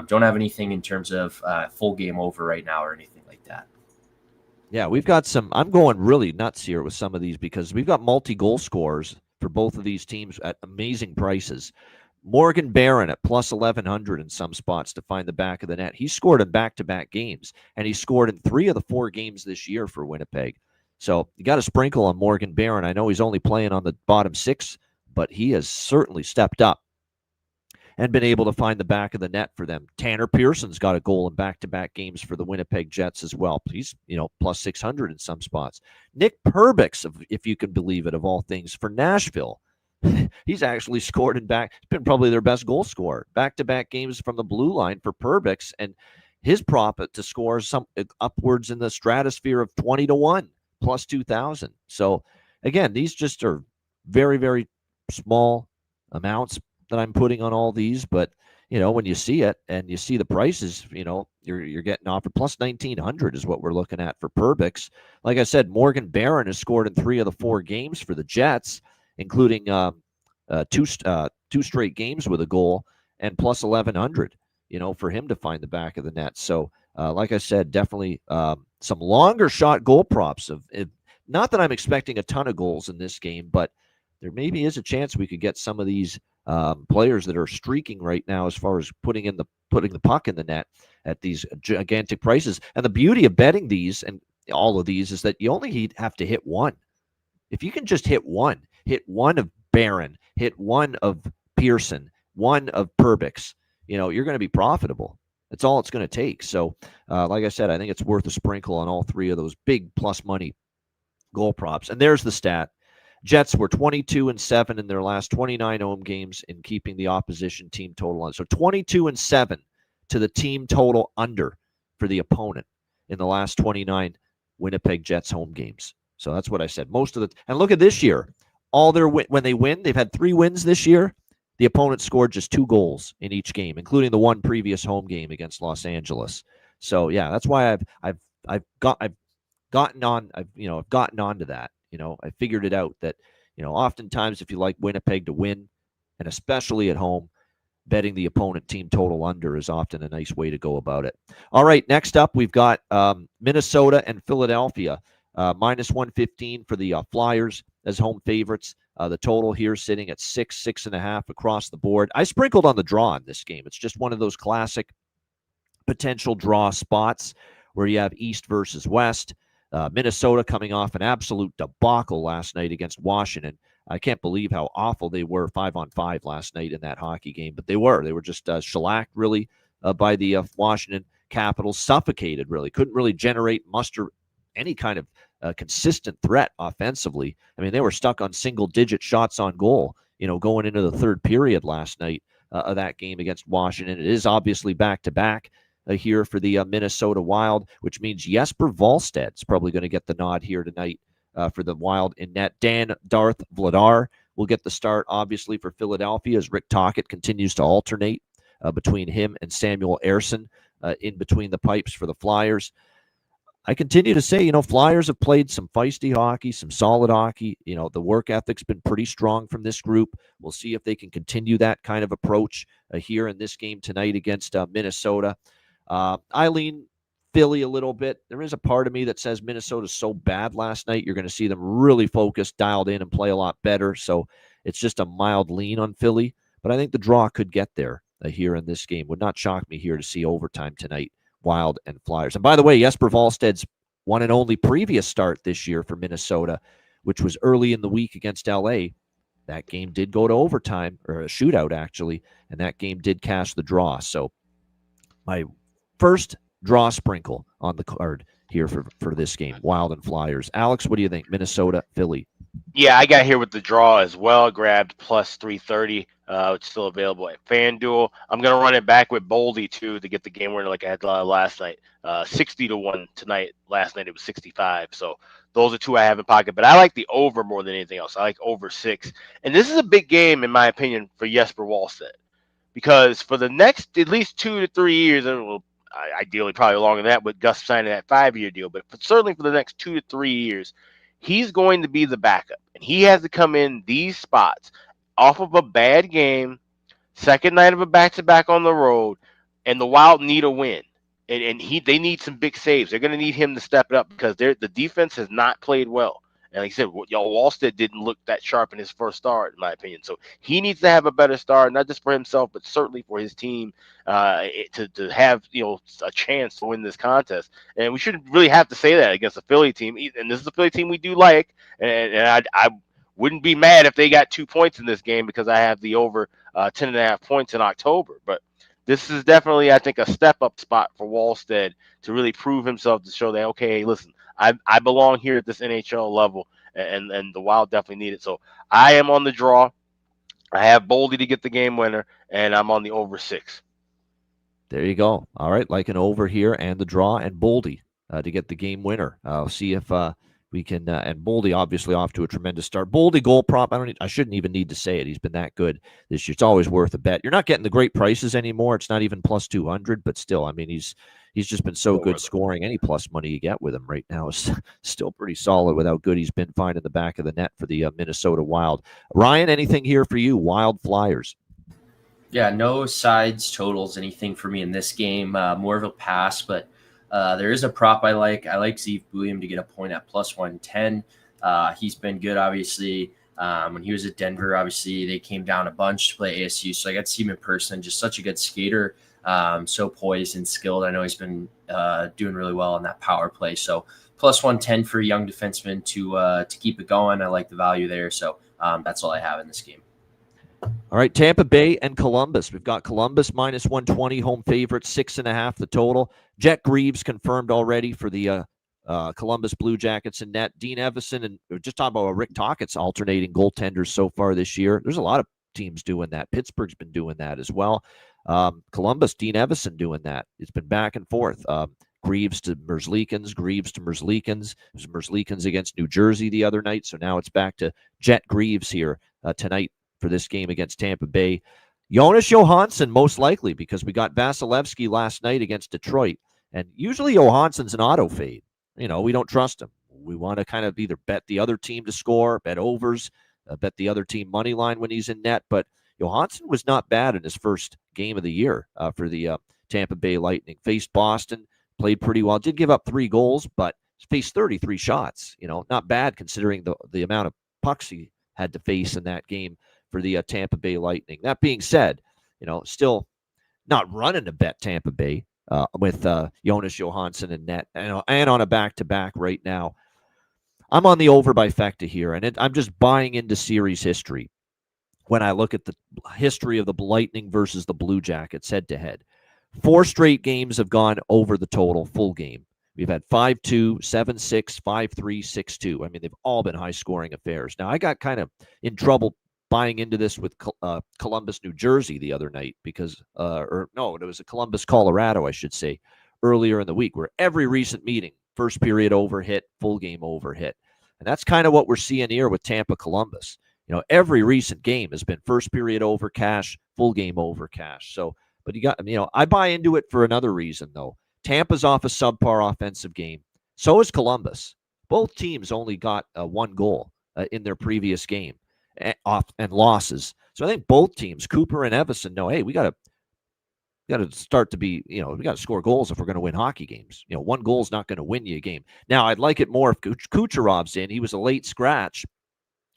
don't have anything in terms of full game over right now or anything like that. Yeah, we've got some – I'm going really nuts here with some of these because we've got multi-goal scorers for both of these teams at amazing prices. Morgan Barron at plus 1,100 in some spots to find the back of the net. He scored in back-to-back games, and he scored in 3 of the 4 games this year for Winnipeg. So you got to sprinkle on Morgan Barron. I know he's only playing on the bottom 6, but he has certainly stepped up and been able to find the back of the net for them. Tanner Pearson's got a goal in back-to-back games for the Winnipeg Jets as well. He's, plus 600 in some spots. Nick Perbix, if you can believe it, of all things, for Nashville. He's actually scored in back. He's been probably their best goal scorer. Back-to-back games from the blue line for Perbix, and his profit to score some upwards in the stratosphere of 20-1, plus 2,000. So, again, these just are very, very small amounts that I'm putting on all these, but when you see it and you see the prices, you're getting offered plus 1,900 is what we're looking at for Perbix. Like I said, Morgan Barron has scored in 3 of the 4 games for the Jets, including two straight games with a goal, and plus 1,100. For him to find the back of the net. So, like I said, definitely some longer shot goal props. Not that I'm expecting a ton of goals in this game, but there maybe is a chance we could get some of these players that are streaking right now as far as putting the puck in the net at these gigantic prices. And the beauty of betting these and all of these is that you only have to hit one. If you can just hit one of Barron, hit one of Pearson, one of Perbix, you're going to be profitable. That's all it's going to take. So, like I said, I think it's worth a sprinkle on all 3 of those big plus money goal props. And there's the stat. Jets were 22-7 in their last 29 home games in keeping the opposition team total on. So 22-7 to the team total under for the opponent in the last 29 Winnipeg Jets home games. So that's what I said. And look at this year. When they win, they've had 3 wins this year. The opponent scored just 2 goals in each game, including the one previous home game against Los Angeles. So yeah, that's why I've gotten on to that. I figured it out that, oftentimes if you like Winnipeg to win, and especially at home, betting the opponent team total under is often a nice way to go about it. All right, next up, we've got Minnesota and Philadelphia. Minus 115 for the Flyers as home favorites. The total here sitting at 6.5 across the board. I sprinkled on the draw in this game. It's just one of those classic potential draw spots where you have East versus West. Minnesota coming off an absolute debacle last night against Washington. I can't believe how awful they were 5-on-5 last night in that hockey game, but they were just shellacked really by the Washington Capitals, suffocated really, couldn't really muster any kind of consistent threat offensively. I mean, they were stuck on single-digit shots on goal, going into the third period last night of that game against Washington. It is obviously back-to-back here for the Minnesota Wild, which means Jesper Wallsted's probably going to get the nod here tonight for the Wild in net. Darth Vladar will get the start, obviously, for Philadelphia as Rick Tocchet continues to alternate between him and Samuel Ersson in between the pipes for the Flyers. I continue to say, Flyers have played some feisty hockey, some solid hockey. The work ethic's been pretty strong from this group. We'll see if they can continue that kind of approach here in this game tonight against Minnesota. I lean Philly a little bit. There is a part of me that says Minnesota's so bad last night, you're going to see them really focused, dialed in, and play a lot better. So it's just a mild lean on Philly. But I think the draw could get there here in this game. Would not shock me here to see overtime tonight. Wild and Flyers. And by the way, Jesper Wallsted's one and only previous start this year for Minnesota, which was early in the week against LA. That game did go to overtime, or a shootout actually, and that game did cash the draw. So my first draw sprinkle on the card here for this game, Wild and Flyers. Alex, what do you think? Minnesota, Philly. Yeah, I got here with the draw as well. Grabbed plus 330. It's still available at FanDuel. I'm going to run it back with Boldy, too, to get the game winner like I had last night. 60-1 tonight. Last night it was 65. So those are 2 I have in pocket. But I like the over more than anything else. I like over 6. And this is a big game, in my opinion, for Jesper Wallsted. Because for the next at least 2 to 3 years, and well, ideally probably longer than that with Gus signing that 5-year deal, but certainly for the next 2 to 3 years, he's going to be the backup. And he has to come in these spots off of a bad game, second night of a back-to-back on the road, and the Wild need a win. And they need some big saves. They're going to need him to step it up because the defense has not played well. And like I said, Wallstead didn't look that sharp in his first start, in my opinion. So he needs to have a better start, not just for himself, but certainly for his team to have a chance to win this contest. And we shouldn't really have to say that against a Philly team. And this is a Philly team we do like, and I wouldn't be mad if they got 2 points in this game because I have the over 10.5 points in October. But this is definitely, I think, a step-up spot for Wallstead to really prove himself, to show that, okay, listen, I belong here at this NHL level, and the Wild definitely need it. So I am on the draw. I have Boldy to get the game winner, and I'm on the over 6. There you go. All right, like an over here and the draw, and Boldy to get the game winner. I'll see if we can. And Boldy obviously off to a tremendous start. Boldy goal prop. I shouldn't even need to say it. He's been that good this year. It's always worth a bet. You're not getting the great prices anymore. It's not even plus 200, but still, I mean, he's just been so good scoring. Any plus money you get with him right now is still pretty solid with how good he's been finding the back of the net for the Minnesota Wild. Ryan, anything here for you? Wild Flyers. Yeah, no sides, totals, anything for me in this game. More of a pass, but there is a prop I like. I like Zeev Buium to get a point at plus 110. He's been good, obviously. When he was at Denver, obviously, they came down a bunch to play ASU, so I got to see him in person. Just such a good skater, so poised and skilled. I know he's been doing really well in that power play. So plus 110 for a young defenseman to keep it going. I like the value there. So that's all I have in this game. All right, Tampa Bay and Columbus. We've got Columbus minus 120, home favorite, 6.5 the total. Jet Greaves confirmed already for the Columbus Blue Jackets in net. Dean Evison, and we were just talking about Rick Tocchet's alternating goaltenders so far this year. There's a lot of teams doing that. Pittsburgh's been doing that as well. Columbus, Dean Evison doing that. It's been back and forth. Greaves to Merzlikins, Greaves to Merzlikins. It was Merzlikins against New Jersey the other night, so now it's back to Jet Greaves here tonight for this game against Tampa Bay. Jonas Johansson, most likely, because we got Vasilevsky last night against Detroit. And usually Johansson's an auto fade. We don't trust him. We want to kind of either bet the other team to score, bet overs, bet the other team money line when he's in net. But Johansson was not bad in his first game of the year for the Tampa Bay Lightning. Faced Boston, played pretty well. Did give up 3 goals, but faced 33 shots. Not bad considering the amount of pucks he had to face in that game for the Tampa Bay Lightning. That being said, still not running to bet Tampa Bay with Jonas Johansson in net and on a back-to-back right now. I'm on the over by Fecta here, and I'm just buying into series history when I look at the history of the Lightning versus the Blue Jackets head-to-head. 4 straight games have gone over the total full game. We've had 5-2, 7-6, 5-3, 6-2. I mean, they've all been high-scoring affairs. Now, I got kind of in trouble buying into this with Columbus, New Jersey the other night because, it was a Columbus, Colorado, I should say, earlier in the week, where every recent meeting, first period over hit, full game over hit. And that's kind of what we're seeing here with Tampa Columbus. Every recent game has been first period over cash, full game over cash. So, but I buy into it for another reason, though. Tampa's off a subpar offensive game. So is Columbus. Both teams only got 1 goal in their previous game. And losses. So I think both teams, Cooper and Evison, know, hey, we got to start to be, we got to score goals if we're going to win hockey games. 1 goal is not going to win you a game. Now, I'd like it more if Kucherov's in. He was a late scratch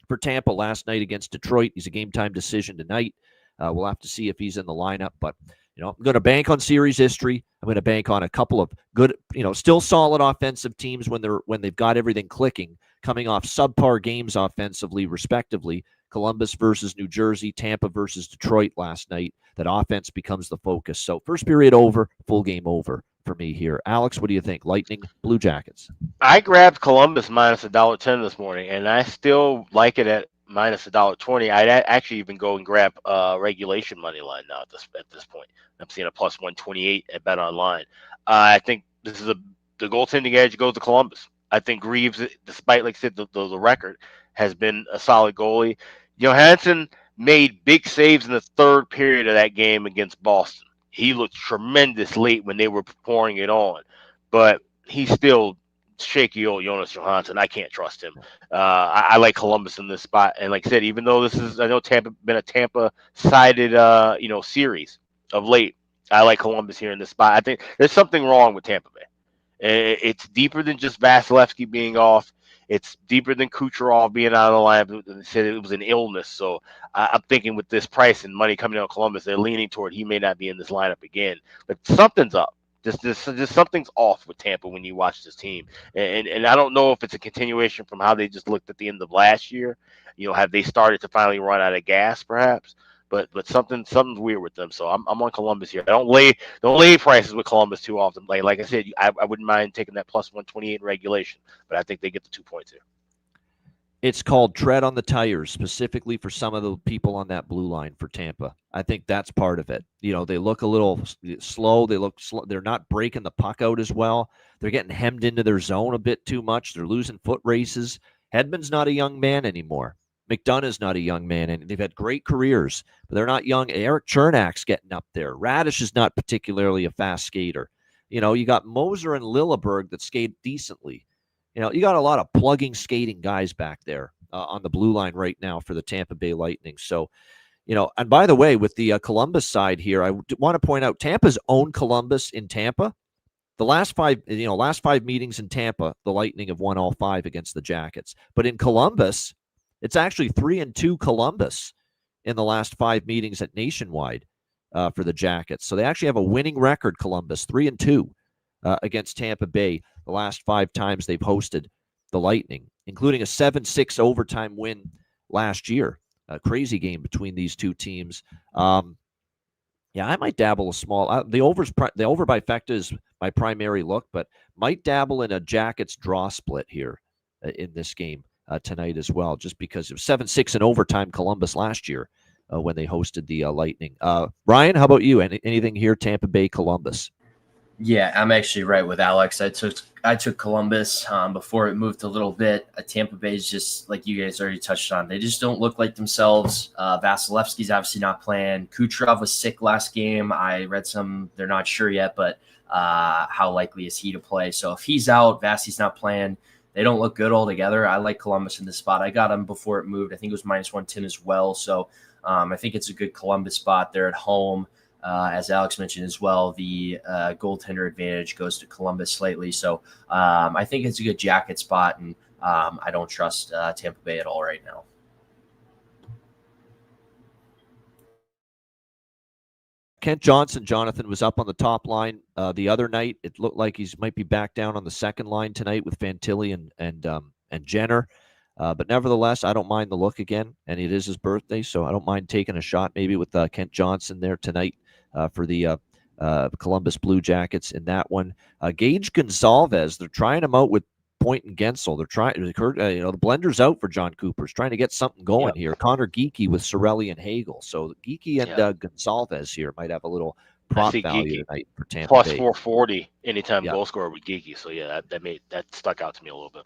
for Tampa last night against Detroit. He's a game-time decision tonight. We'll have to see if he's in the lineup. But, I'm going to bank on series history. I'm going to bank on a couple of good, still solid offensive teams when they've got everything clicking, coming off subpar games offensively, respectively. Columbus versus New Jersey, Tampa versus Detroit last night. That offense becomes the focus. So first period over, full game over for me here. Alex, what do you think? Lightning, Blue Jackets. I grabbed Columbus minus $1.10 this morning, and I still like it at minus $1.20. I'd actually even go and grab regulation money line now at this point. I'm seeing a plus 128 at Bet Online. I think this is the goaltending edge goes to Columbus. I think Greaves, despite, like I said, the record, has been a solid goalie. Johansson made big saves in the third period of that game against Boston. He looked tremendous late when they were pouring it on, but he's still shaky old Jonas Johansson. I can't trust him. I like Columbus in this spot, and like I said, even though I know Tampa been a Tampa-sided series of late, I like Columbus here in this spot. I think there's something wrong with Tampa Bay. It's deeper than just Vasilevsky being off. It's deeper than Kucherov being out of the lineup. They said it was an illness. So I'm thinking with this price and money coming out of Columbus, they're leaning toward he may not be in this lineup again. But something's up. Just something's off with Tampa when you watch this team. And I don't know if it's a continuation from how they just looked at the end of last year. Have they started to finally run out of gas, perhaps? But something's weird with them. So I'm on Columbus here. I don't lay prices with Columbus too often. Like I said, I wouldn't mind taking that plus 128 in regulation, but I think they get the 2 points here. It's called tread on the tires, specifically for some of the people on that blue line for Tampa. I think that's part of it. They look a little slow. They're not breaking the puck out as well. They're getting hemmed into their zone a bit too much. They're losing foot races. Hedman's not a young man anymore. McDonough's not a young man, and they've had great careers, but they're not young. Eric Chernak's getting up there. Radish is not particularly a fast skater. You got Moser and Lilleberg that skate decently. You got a lot of plugging, skating guys back there on the blue line right now for the Tampa Bay Lightning. So, and by the way, with the Columbus side here, I want to point out Tampa's own Columbus in Tampa. The last five meetings in Tampa, the Lightning have won all 5 against the Jackets. But in Columbus, it's actually 3-2 Columbus in the last 5 meetings at Nationwide for the Jackets. So they actually have a winning record, Columbus, 3-2 against Tampa Bay the last 5 times they've hosted the Lightning, including a 7-6 overtime win last year. A crazy game between these two teams. I might dabble a small. The over bifecta is my primary look, but might dabble in a Jackets draw split here in this game tonight as well, just because it was 7-6 in overtime Columbus last year when they hosted the Lightning. Ryan, how about you? Anything here, Tampa Bay, Columbus? Yeah, I'm actually right with Alex. I took Columbus before it moved a little bit. Tampa Bay is just, like you guys already touched on, they just don't look like themselves. Vasilevsky's obviously not playing. Kucherov was sick last game. I read they're not sure yet, but how likely is he to play? So if he's out, Vasi's not playing, they don't look good altogether. I like Columbus in this spot. I got him before it moved. I think it was -110 as well. So I think it's a good Columbus spot. They're at home. As Alex mentioned as well, the goaltender advantage goes to Columbus slightly. So I think it's a good Jacket spot, and I don't trust Tampa Bay at all right now. Kent Jonathan was up on the top line the other night. It looked like he might be back down on the second line tonight with Fantilli and Jenner. But nevertheless, I don't mind the look again, and it is his birthday, so I don't mind taking a shot maybe with Kent Johnson there tonight for the Columbus Blue Jackets in that one. Gage Gonsalves, they're trying him out with Point and Gensel. They're trying, the blender's out for John Cooper's trying to get something going here. Connor Geekie with Cirelli and Hagel. So Geekie and Gonsalves here might have a little prop value tonight for Tampa plus Bay. 440 anytime goal scorer with Geekie. So yeah, that stuck out to me a little bit.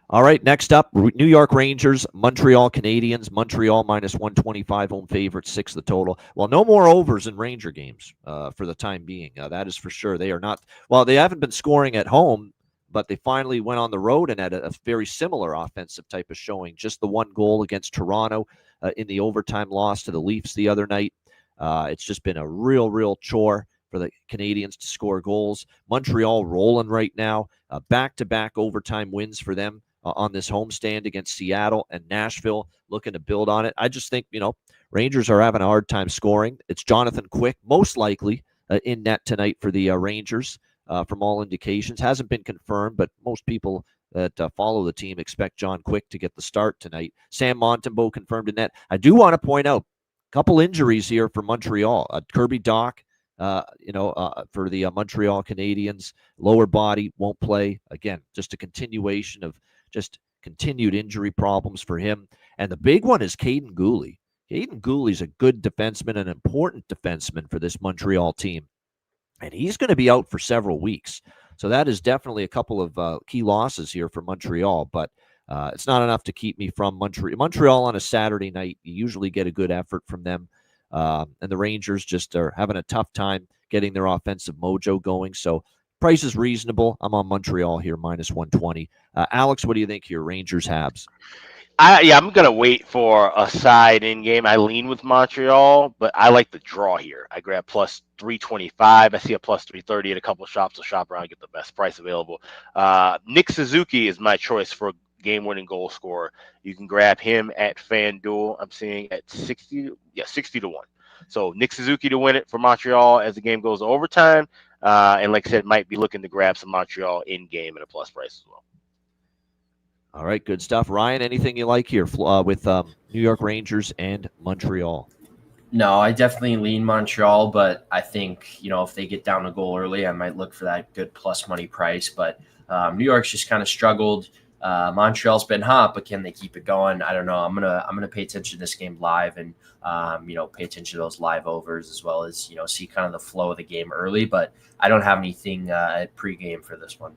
All right, next up, New York Rangers, Montreal Canadiens. Montreal -125, home favorite, 6 the total. Well, no more overs in Ranger games for the time being. That is for sure. They are not, well, they haven't been scoring at home, but they finally went on the road and had a very similar offensive type of showing. Just the 1 goal against Toronto in the overtime loss to the Leafs the other night. It's just been a real chore for the Canadiens to score goals. Montreal rolling right now. Back-to-back overtime wins for them on this homestand against Seattle, and Nashville looking to build on it. I just think, Rangers are having a hard time scoring. It's Jonathan Quick, most likely in net tonight for the Rangers. From all indications. Hasn't been confirmed, but most people that follow the team expect John Quick to get the start tonight. Sam Montembeault confirmed in net. I do want to point out a couple injuries here for Montreal. Kirby Dach, for the Montreal Canadiens, lower body, won't play. Again, just a continuation of just continued injury problems for him. And the big one is Caden Gooley. Caden Gooley's a good defenseman, an important defenseman for this Montreal team. And he's going to be out for several weeks. So that is definitely a couple of key losses here for Montreal. But it's not enough to keep me from Montreal on a Saturday night. You usually get a good effort from them. And the Rangers just are having a tough time getting their offensive mojo going. So price is reasonable. I'm on Montreal here, -120. Alex, what do you think here? Rangers, Habs? I'm gonna wait for a side in game. I lean with Montreal, but I like the draw here. I grab plus 325. I see a plus 330 at a couple of shops. So shop around, get the best price available. Nick Suzuki is my choice for game-winning goal scorer. You can grab him at FanDuel. I'm seeing at 60 to 1. So Nick Suzuki to win it for Montreal as the game goes to overtime. And like I said, might be looking to grab some Montreal in game at a plus price as well. All right, good stuff. Ryan, anything you like here with New York Rangers and Montreal? No, I definitely lean Montreal, but I think, if they get down a goal early, I might look for that good plus money price. But New York's just kind of struggled. Montreal's been hot, but can they keep it going? I don't know. I'm gonna pay attention to this game live and pay attention to those live overs as well as see kind of the flow of the game early. But I don't have anything at pregame for this one.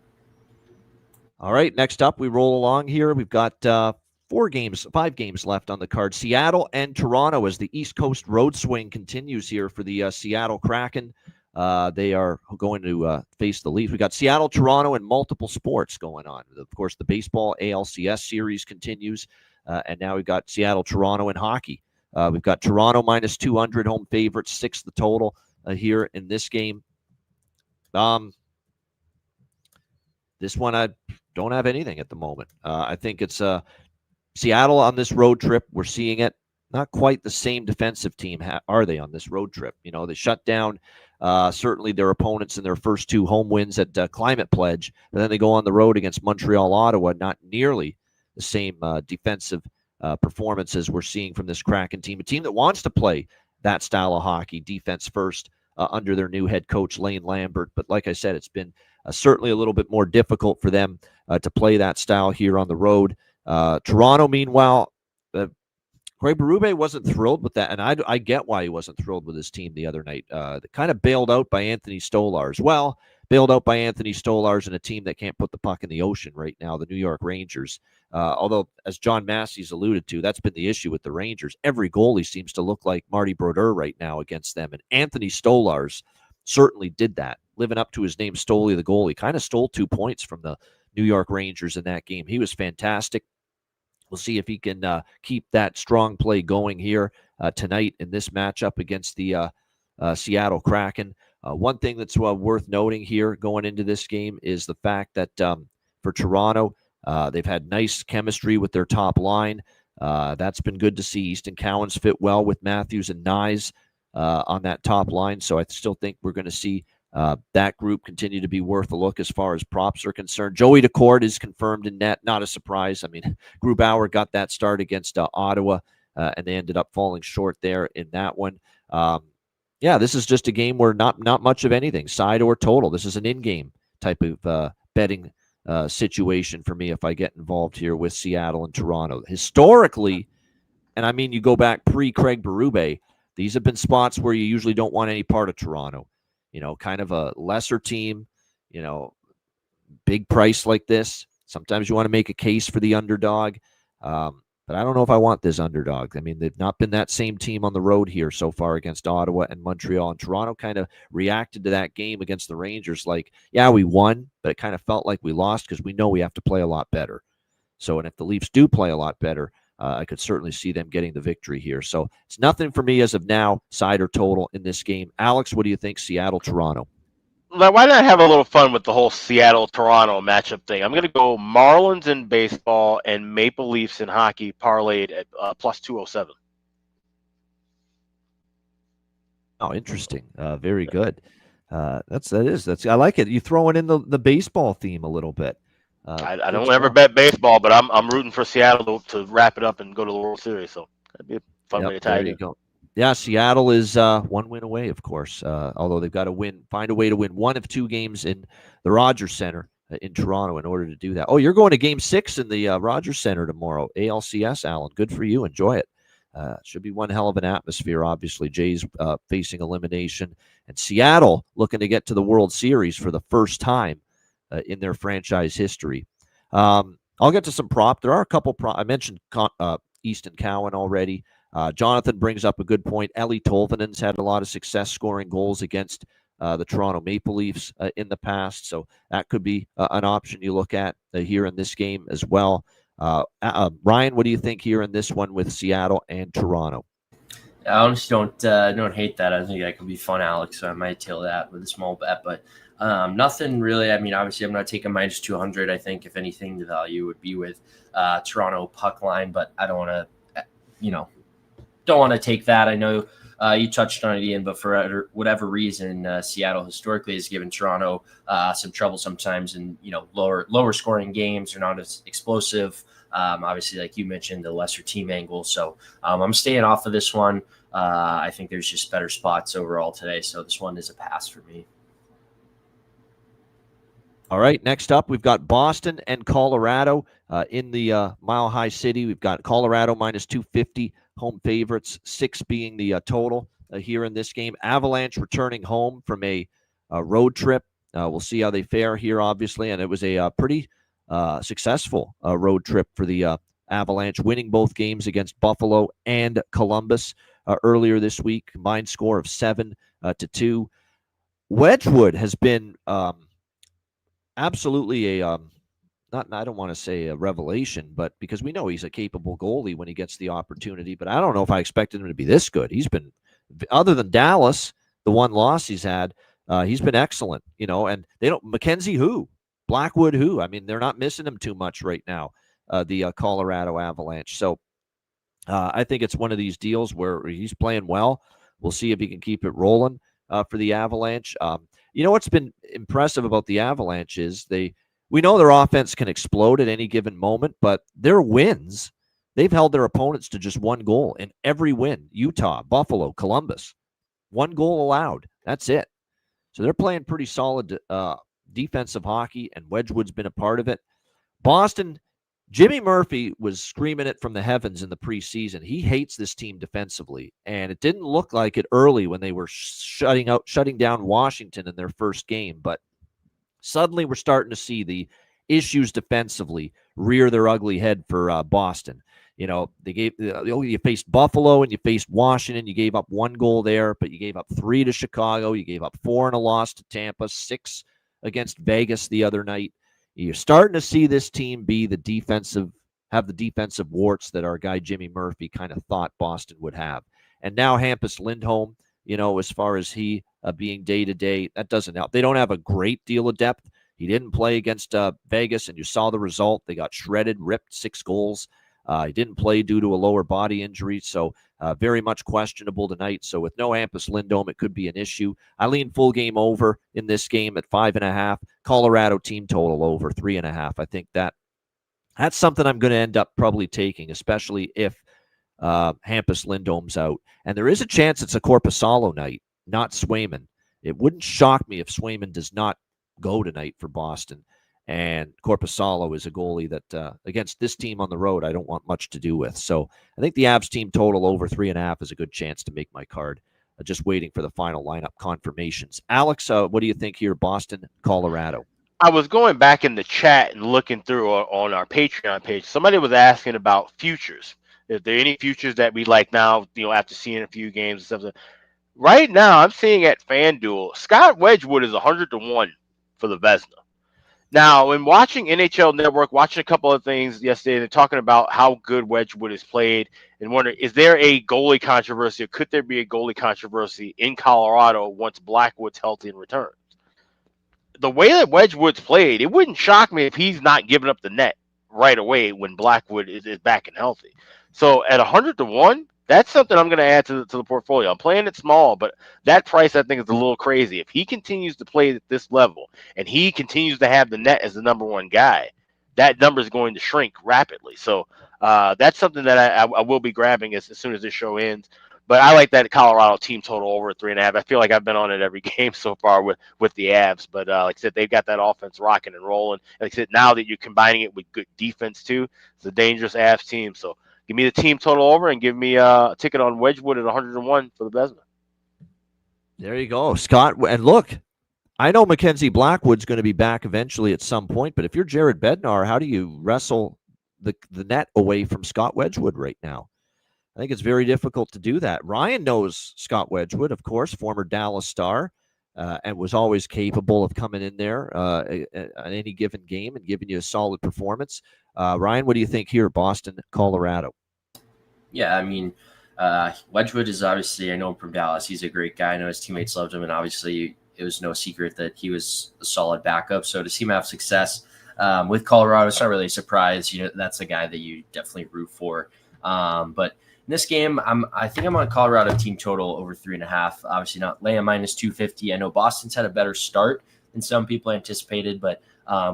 All right, next up, we roll along here. We've got 5 games left on the card. Seattle and Toronto as the East Coast road swing continues here for the Seattle Kraken. They are going to face the Leafs. We got Seattle, Toronto, and multiple sports going on. Of course, the baseball ALCS series continues, and now we've got Seattle, Toronto, and hockey. We've got Toronto minus 200 home favorites, 6 the total here in this game. This one I don't have anything at the moment. I think it's Seattle on this road trip. We're seeing it. Not quite the same defensive team are they on this road trip. They shut down certainly their opponents in their first 2 home wins at Climate Pledge, but then they go on the road against Montreal, Ottawa. Not nearly the same defensive performances we're seeing from this Kraken team, a team that wants to play that style of hockey, defense first, under their new head coach, Lane Lambert. But like I said, it's been certainly a little bit more difficult for them to play that style here on the road. Toronto, meanwhile, Craig Berube wasn't thrilled with that, and I get why he wasn't thrilled with his team the other night. Kind of bailed out by Anthony Stolarz. Well, bailed out by Anthony Stolarz and a team that can't put the puck in the ocean right now, the New York Rangers. Although, as John Massey's alluded to, that's been the issue with the Rangers. Every goalie seems to look like Marty Brodeur right now against them, and Anthony Stolarz certainly did that, living up to his name, Stoli the goalie. Kind of stole 2 points from the New York Rangers in that game. He was fantastic. We'll see if he can keep that strong play going here tonight in this matchup against the Seattle Kraken. One thing that's worth noting here going into this game is the fact that for Toronto, they've had nice chemistry with their top line. That's been good to see. Easton Cowens fit well with Matthews and Nyes on that top line. So I still think we're going to see that group continue to be worth a look as far as props are concerned. Joey Decord is confirmed in net. Not a surprise. I mean, Grubauer got that start against Ottawa, and they ended up falling short there in that one. This is just a game where not much of anything, side or total. This is an in-game type of betting situation for me if I get involved here with Seattle and Toronto. Historically, and I mean you go back pre-Craig Berube, these have been spots where you usually don't want any part of Toronto. Kind of a lesser team, big price like this. Sometimes you want to make a case for the underdog. But I don't know if I want this underdog. I mean, they've not been that same team on the road here so far against Ottawa and Montreal. And Toronto kind of reacted to that game against the Rangers like, yeah, we won, but it kind of felt like we lost because we know we have to play a lot better. So, and if the Leafs do play a lot better, I could certainly see them getting the victory here. So it's nothing for me as of now, side or total in this game. Alex, what do you think, Seattle, Toronto? Why not have a little fun with the whole Seattle-Toronto matchup thing? I'm going to go Marlins in baseball and Maple Leafs in hockey parlayed at plus 207. Oh, interesting. Very good. I like it. You throwing in the baseball theme a little bit. I don't ever bet baseball, but I'm rooting for Seattle to wrap it up and go to the World Series. So that'd be a fun way to tie it in. Go. Yeah, Seattle is 1 win away, of course. Although they've got to find a way to win 1 of 2 games in the Rogers Center in Toronto in order to do that. Oh, you're going to Game 6 in the Rogers Center tomorrow. ALCS, Alan. Good for you. Enjoy it. Should be one hell of an atmosphere. Obviously, Jays facing elimination, and Seattle looking to get to the World Series for the first time in their franchise history. I'll get to some prop. There are a couple I mentioned Easton Cowan already. Jonathan brings up a good point. Eli Tolvanen's had a lot of success scoring goals against the Toronto Maple Leafs in the past, so that could be an option you look at here in this game as well. Ryan, what do you think here in this one with Seattle and Toronto? I honestly don't hate that. I think that could be fun, Alex. So I might tail that with a small bet, but nothing really. I mean, obviously, I'm not taking minus 200. I think if anything, the value would be with Toronto puck line, but I don't want to take that. I know you touched on it, Ian, but for whatever reason, Seattle historically has given Toronto some trouble sometimes in lower scoring games. They're not as explosive. Obviously, like you mentioned, the lesser team angle. So I'm staying off of this one. I think there's just better spots overall today. So this one is a pass for me. All right, next up, we've got Boston and Colorado in the Mile High City. We've got Colorado minus 250, home favorites, 6 being the total here in this game. Avalanche returning home from a road trip. We'll see how they fare here, obviously, and it was a pretty successful road trip for the Avalanche, winning both games against Buffalo and Columbus earlier this week. Combined score of 7-2. Wedgwood has been absolutely a I don't want to say a revelation, but because we know he's a capable goalie when he gets the opportunity, but I don't know if I expected him to be this good. He's been, other than Dallas, the one loss he's had, he's been excellent, and they don't, Mackenzie who? Blackwood who? I mean, they're not missing him too much right now, the Colorado Avalanche. So I think it's one of these deals where he's playing well. We'll see if he can keep it rolling for the Avalanche. What's been impressive about the Avalanche is we know their offense can explode at any given moment, but their wins, they've held their opponents to just 1 goal in every win. Utah, Buffalo, Columbus, 1 goal allowed. That's it. So they're playing pretty solid defensive hockey, and Wedgwood's been a part of it. Boston, Jimmy Murphy was screaming it from the heavens in the preseason. He hates this team defensively, and it didn't look like it early when they were shutting down Washington in their first game, but suddenly we're starting to see the issues defensively rear their ugly head for Boston. You faced Buffalo and you faced Washington. You gave up 1 goal there, but you gave up 3 to Chicago. You gave up 4 in a loss to Tampa, 6 against Vegas the other night. You're starting to see this team have the defensive warts that our guy Jimmy Murphy kind of thought Boston would have. And now Hampus Lindholm, as far as he being day-to-day, that doesn't help. They don't have a great deal of depth. He didn't play against Vegas, and you saw the result. They got shredded, ripped 6 goals. He didn't play due to a lower body injury, so very much questionable tonight. So with no Hampus Lindholm, it could be an issue. I lean full game over in this game at 5.5. Colorado team total over 3.5. I think that's something I'm going to end up probably taking, especially if Hampus Lindholm's out. And there is a chance it's a Korpisalo night, not Swayman. It wouldn't shock me if Swayman does not go tonight for Boston. And Korpisalo is a goalie that against this team on the road, I don't want much to do with. So I think the Avs team total over 3.5 is a good chance to make my card. Just waiting for the final lineup confirmations. Alex, what do you think here, Boston, Colorado? I was going back in the chat and looking through on our Patreon page. Somebody was asking about futures. If there are any futures that we like now, after seeing a few games and stuff. Right now, I'm seeing at FanDuel, Scott Wedgwood is 100-1 for the Vezina. Now, in watching NHL Network, watching a couple of things yesterday, they're talking about how good Wedgwood has played and wondering, is there a goalie controversy or could there be a goalie controversy in Colorado once Blackwood's healthy and returns? The way that Wedgwood's played, it wouldn't shock me if he's not giving up the net right away when Blackwood is back and healthy. So at 100-1, that's something I'm going to add to the portfolio. I'm playing it small, but that price I think is a little crazy. If he continues to play at this level and he continues to have the net as the number 1 guy, that number is going to shrink rapidly. So that's something that I will be grabbing as soon as this show ends. But I like that Colorado team total over 3.5. I feel like I've been on it every game so far with the Avs. But like I said, they've got that offense rocking and rolling. Like I said, now that you're combining it with good defense too, it's a dangerous Avs team. So give me the team total over and give me a ticket on Wedgwood at 101 for the Vezina. There you go, Scott. And look, I know Mackenzie Blackwood's going to be back eventually at some point, but if you're Jared Bednar, how do you wrestle the net away from Scott Wedgwood right now? I think it's very difficult to do that. Ryan knows Scott Wedgwood, of course, former Dallas Star. and was always capable of coming in there on any given game and giving you a solid performance. Ryan, what do you think here, Boston, Colorado? Yeah, I mean, Wedgwood is obviously, I know him from Dallas. He's a great guy. I know his teammates loved him, and obviously it was no secret that he was a solid backup. So to see him have success with Colorado, it's not really a surprise. That's a guy that you definitely root for. But in this game, I think I'm on Colorado team total over 3.5. Obviously not laying minus 250. I know Boston's had a better start than some people anticipated, but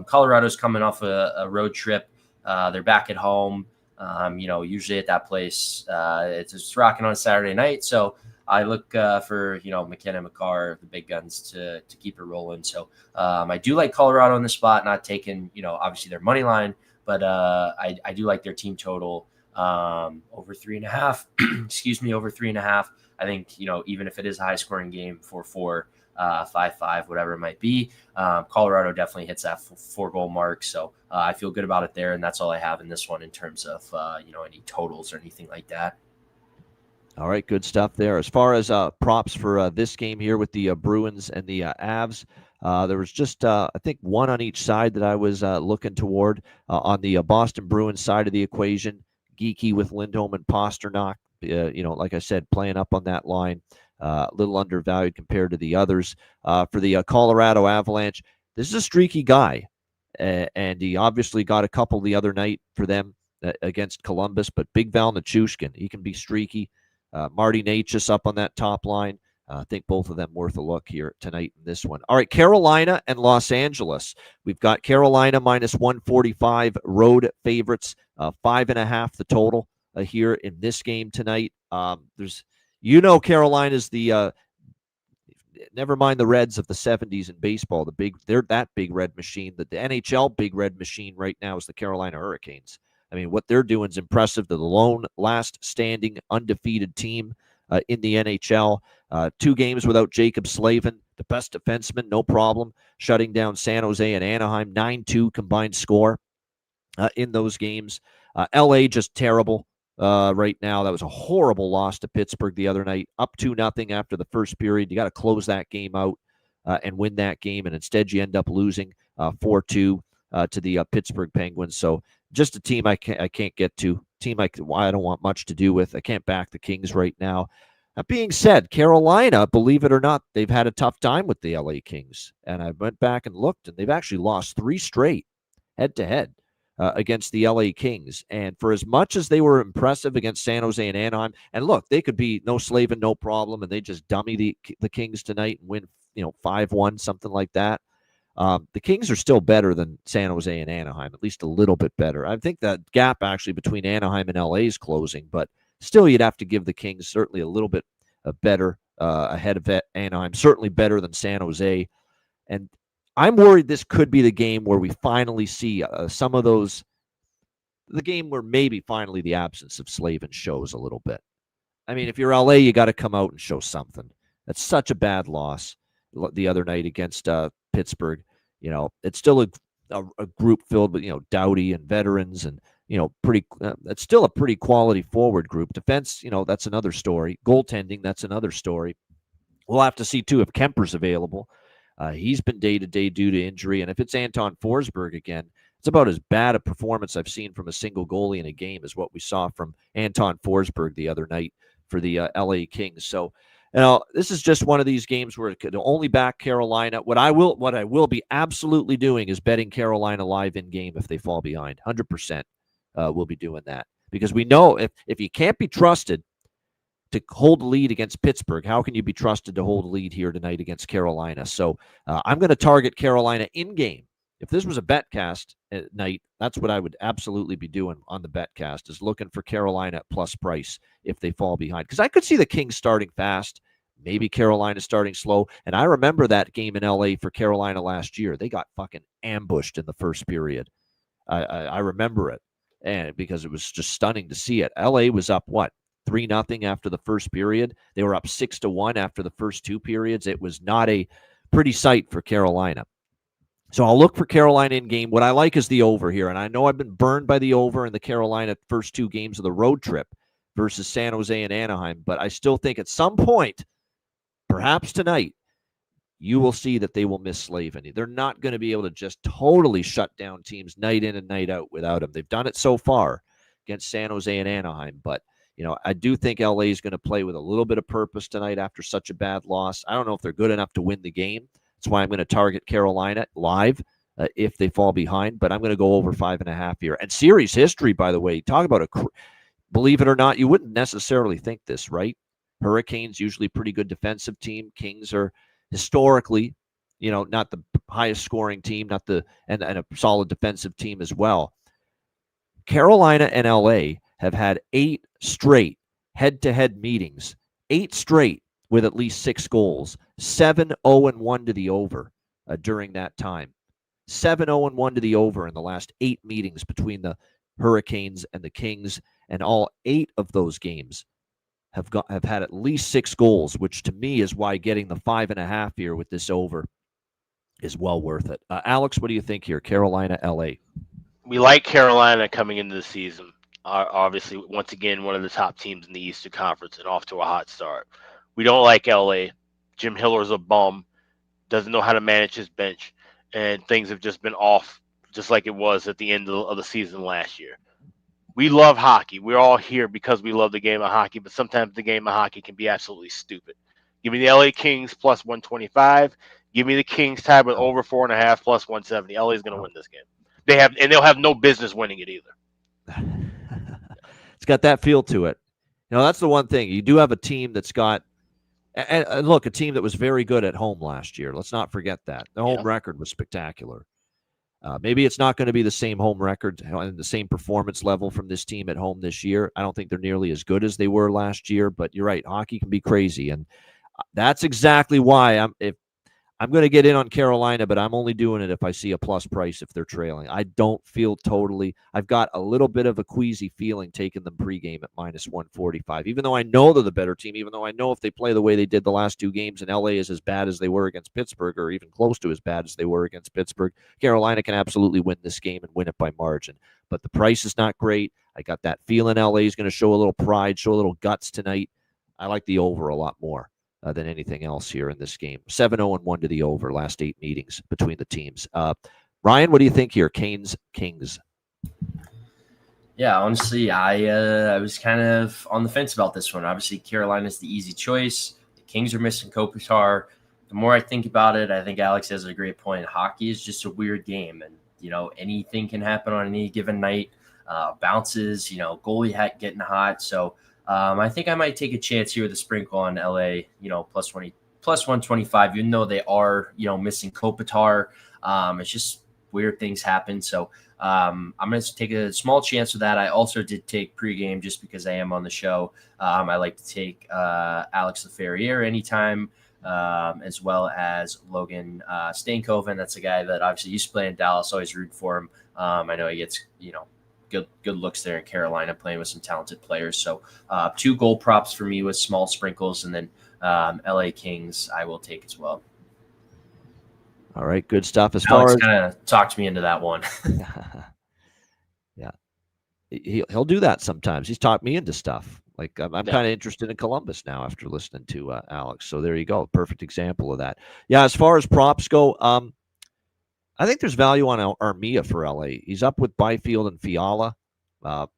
Colorado's coming off a road trip. They're back at home. Usually at that place, it's rocking on a Saturday night. So I look for, McKenna, McCarr, the big guns to keep it rolling. So I do like Colorado in the spot, not taking, obviously their money line, but I do like their team total over 3.5. Excuse me, over 3.5. I think, even if it is a high scoring game, 4-4, 5-5, whatever it might be, Colorado definitely hits that 4-goal mark. So I feel good about it there. And that's all I have in this one in terms of, any totals or anything like that. All right, good stuff there. As far as props for this game here with the Bruins and the Avs, there was just, I think, one on each side that I was looking toward. On the Boston Bruins side of the equation, Geeky with Lindholm and Pasternak, like I said, playing up on that line, a little undervalued compared to the others. For the Colorado Avalanche, this is a streaky guy, and he obviously got a couple the other night for them against Columbus, but Big Val Nichushkin, he can be streaky. Marty Necas up on that top line. I think both of them worth a look here tonight in this one. All right, Carolina and Los Angeles. We've got Carolina minus 145, road favorites, 5.5 the total here in this game tonight. Carolina's the never mind the Reds of the 70s in baseball. They're that big red machine. The NHL big red machine right now is the Carolina Hurricanes. I mean, what they're doing is impressive. They're the lone last standing undefeated team in the NHL. 2 games without Jacob Slavin, the best defenseman, no problem, shutting down San Jose and Anaheim, 9-2 combined score in those games. LA just terrible right now. That was a horrible loss to Pittsburgh the other night, up 2-0 after the first period. You got to close that game out and win that game, and instead you end up losing 4-2 to the Pittsburgh Penguins. So just a team I can't get to. Team I don't want much to do with. I can't back the Kings right now. That being said, Carolina, believe it or not, they've had a tough time with the LA Kings. And I went back and looked, and they've actually lost 3 straight head-to-head against the LA Kings. And for as much as they were impressive against San Jose and Anaheim, and look, they could be no Slavin, no problem, and they just dummy the Kings tonight and win 5-1, something like that. The Kings are still better than San Jose and Anaheim, at least a little bit better. I think that gap actually between Anaheim and LA is closing, but still you'd have to give the Kings certainly a little bit better ahead of Anaheim, certainly better than San Jose. And I'm worried this could be the game where we finally see some of those, the game where maybe finally the absence of Slavin shows a little bit. I mean, if you're LA, you got to come out and show something. That's such a bad loss the other night against Pittsburgh. It's still a group filled with, Doughty and veterans and, pretty, it's still a pretty quality forward group. Defense, that's another story. Goaltending, that's another story. We'll have to see, too, if Kemper's available. He's been day-to-day due to injury. And if it's Anton Forsberg again, it's about as bad a performance I've seen from a single goalie in a game as what we saw from Anton Forsberg the other night for the LA Kings. So, this is just one of these games where it could only back Carolina. What I will be absolutely doing is betting Carolina live in game if they fall behind. 100% we'll be doing that, because we know if you can't be trusted to hold the lead against Pittsburgh, how can you be trusted to hold a lead here tonight against Carolina? So I'm going to target Carolina in game. If this was a betcast at night, that's what I would absolutely be doing on the betcast, is looking for Carolina at plus price if they fall behind. Because I could see the Kings starting fast, maybe Carolina starting slow. And I remember that game in LA for Carolina last year. They got fucking ambushed in the first period. I remember it, and because it was just stunning to see it. LA was up, 3-0 after the first period. They were up 6-1 after the first 2 periods. It was not a pretty sight for Carolina. So I'll look for Carolina in game. What I like is the over here. And I know I've been burned by the over in the Carolina first 2 games of the road trip versus San Jose and Anaheim. But I still think at some point, perhaps tonight, you will see that they will miss Slavin. They're not going to be able to just totally shut down teams night in and night out without him. They've done it so far against San Jose and Anaheim, but I do think LA is going to play with a little bit of purpose tonight after such a bad loss. I don't know if they're good enough to win the game. That's why I'm going to target Carolina live if they fall behind, but I'm going to go over 5.5 here. And series history, by the way, talk about believe it or not, you wouldn't necessarily think this, right? Hurricanes usually pretty good defensive team. Kings are historically, not the highest scoring team, and a solid defensive team as well. Carolina and LA have had 8 straight head-to-head meetings, 8 straight with at least 6 goals, 7-0-1 to the over during that time. 7-0-1 to the over in the last 8 meetings between the Hurricanes and the Kings, and all 8 of those games have had at least 6 goals, which to me is why getting the 5.5 here with this over is well worth it. Alex, what do you think here? Carolina, LA. We like Carolina coming into the season. Obviously, once again, one of the top teams in the Eastern Conference and off to a hot start. We don't like LA. Jim Hiller's a bum, doesn't know how to manage his bench, and things have just been off, just like it was at the end of the season last year. We love hockey. We're all here because we love the game of hockey, but sometimes the game of hockey can be absolutely stupid. Give me the LA Kings plus 125. Give me the Kings tied with over 4.5 plus 170. LA is going to win this game. They'll have no business winning it either. It's got that feel to it. That's the one thing. You do have a team that's got, and look, a team that was very good at home last year. Let's not forget that. The home record was spectacular. Maybe it's not going to be the same home record and the same performance level from this team at home this year. I don't think they're nearly as good as they were last year, but you're right. Hockey can be crazy, and that's exactly why I'm going to get in on Carolina, but I'm only doing it if I see a plus price if they're trailing. I don't feel I've got a little bit of a queasy feeling taking them pregame at minus 145, even though I know they're the better team, even though I know if they play the way they did the last 2 games and LA is as bad as they were against Pittsburgh or even close to as bad as they were against Pittsburgh, Carolina can absolutely win this game and win it by margin. But the price is not great. I got that feeling LA is going to show a little pride, show a little guts tonight. I like the over a lot more than anything else here in this game. 7-0-1 to the over, last 8 meetings between the teams. Ryan, what do you think here? Canes, Kings. Yeah, honestly, I was kind of on the fence about this one. Obviously, Carolina's the easy choice. The Kings are missing Kopitar. The more I think about it, I think Alex has a great point. Hockey is just a weird game, and anything can happen on any given night. Bounces, goalie getting hot. So I think I might take a chance here with a sprinkle on LA, plus 125, even though they are, missing Kopitar. It's just weird things happen. So I'm going to take a small chance with that. I also did take pregame just because I am on the show. I like to take Alex Laferriere anytime, as well as Logan Stankoven. That's a guy that obviously used to play in Dallas, always root for him. I know he gets, good looks there in Carolina, playing with some talented players. So 2 goal props for me with small sprinkles, and then LA Kings I will take as well. All right, good stuff. As Alex far as kind of talked me into that one. Yeah, he'll do that sometimes. He's talked me into stuff. Like I'm kind of interested in Columbus now after listening to Alex. So there you go, perfect example of that. Yeah, as far as props go, I think there's value on Armia for LA. He's up with Byfield and Fiala,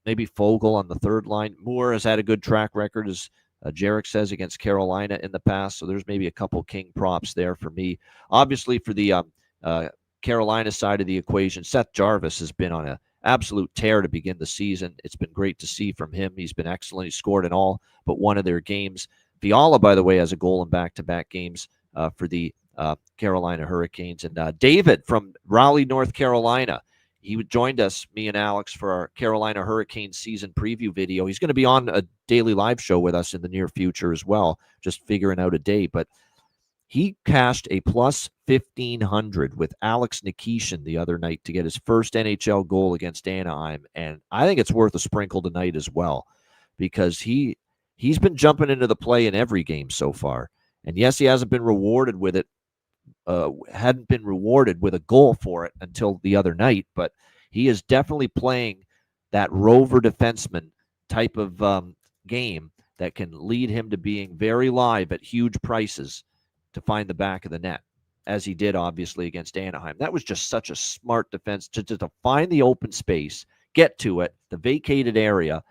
maybe Fogle on the third line. Moore has had a good track record, as Jarek says, against Carolina in the past. So there's maybe a couple King props there for me. Obviously, for the Carolina side of the equation, Seth Jarvis has been on an absolute tear to begin the season. It's been great to see from him. He's been excellent. He scored in all but one of their games. Fiala, by the way, has a goal in back-to-back games for the Carolina Hurricanes. And David from Raleigh, North Carolina, he joined us, me and Alex, for our Carolina Hurricanes season preview video. He's going to be on a daily live show with us in the near future as well, just figuring out a day. But he cashed a plus 1,500 with Alex Nikishin the other night to get his first NHL goal against Anaheim. And I think it's worth a sprinkle tonight as well, because he's been jumping into the play in every game so far. And yes, he hasn't been rewarded with it, hadn't been rewarded with a goal for it until the other night, but he is definitely playing that rover defenseman type of game that can lead him to being very live at huge prices to find the back of the net. as he did, obviously, against Anaheim. That was just such a smart defense to find the open space, get to it, the vacated area,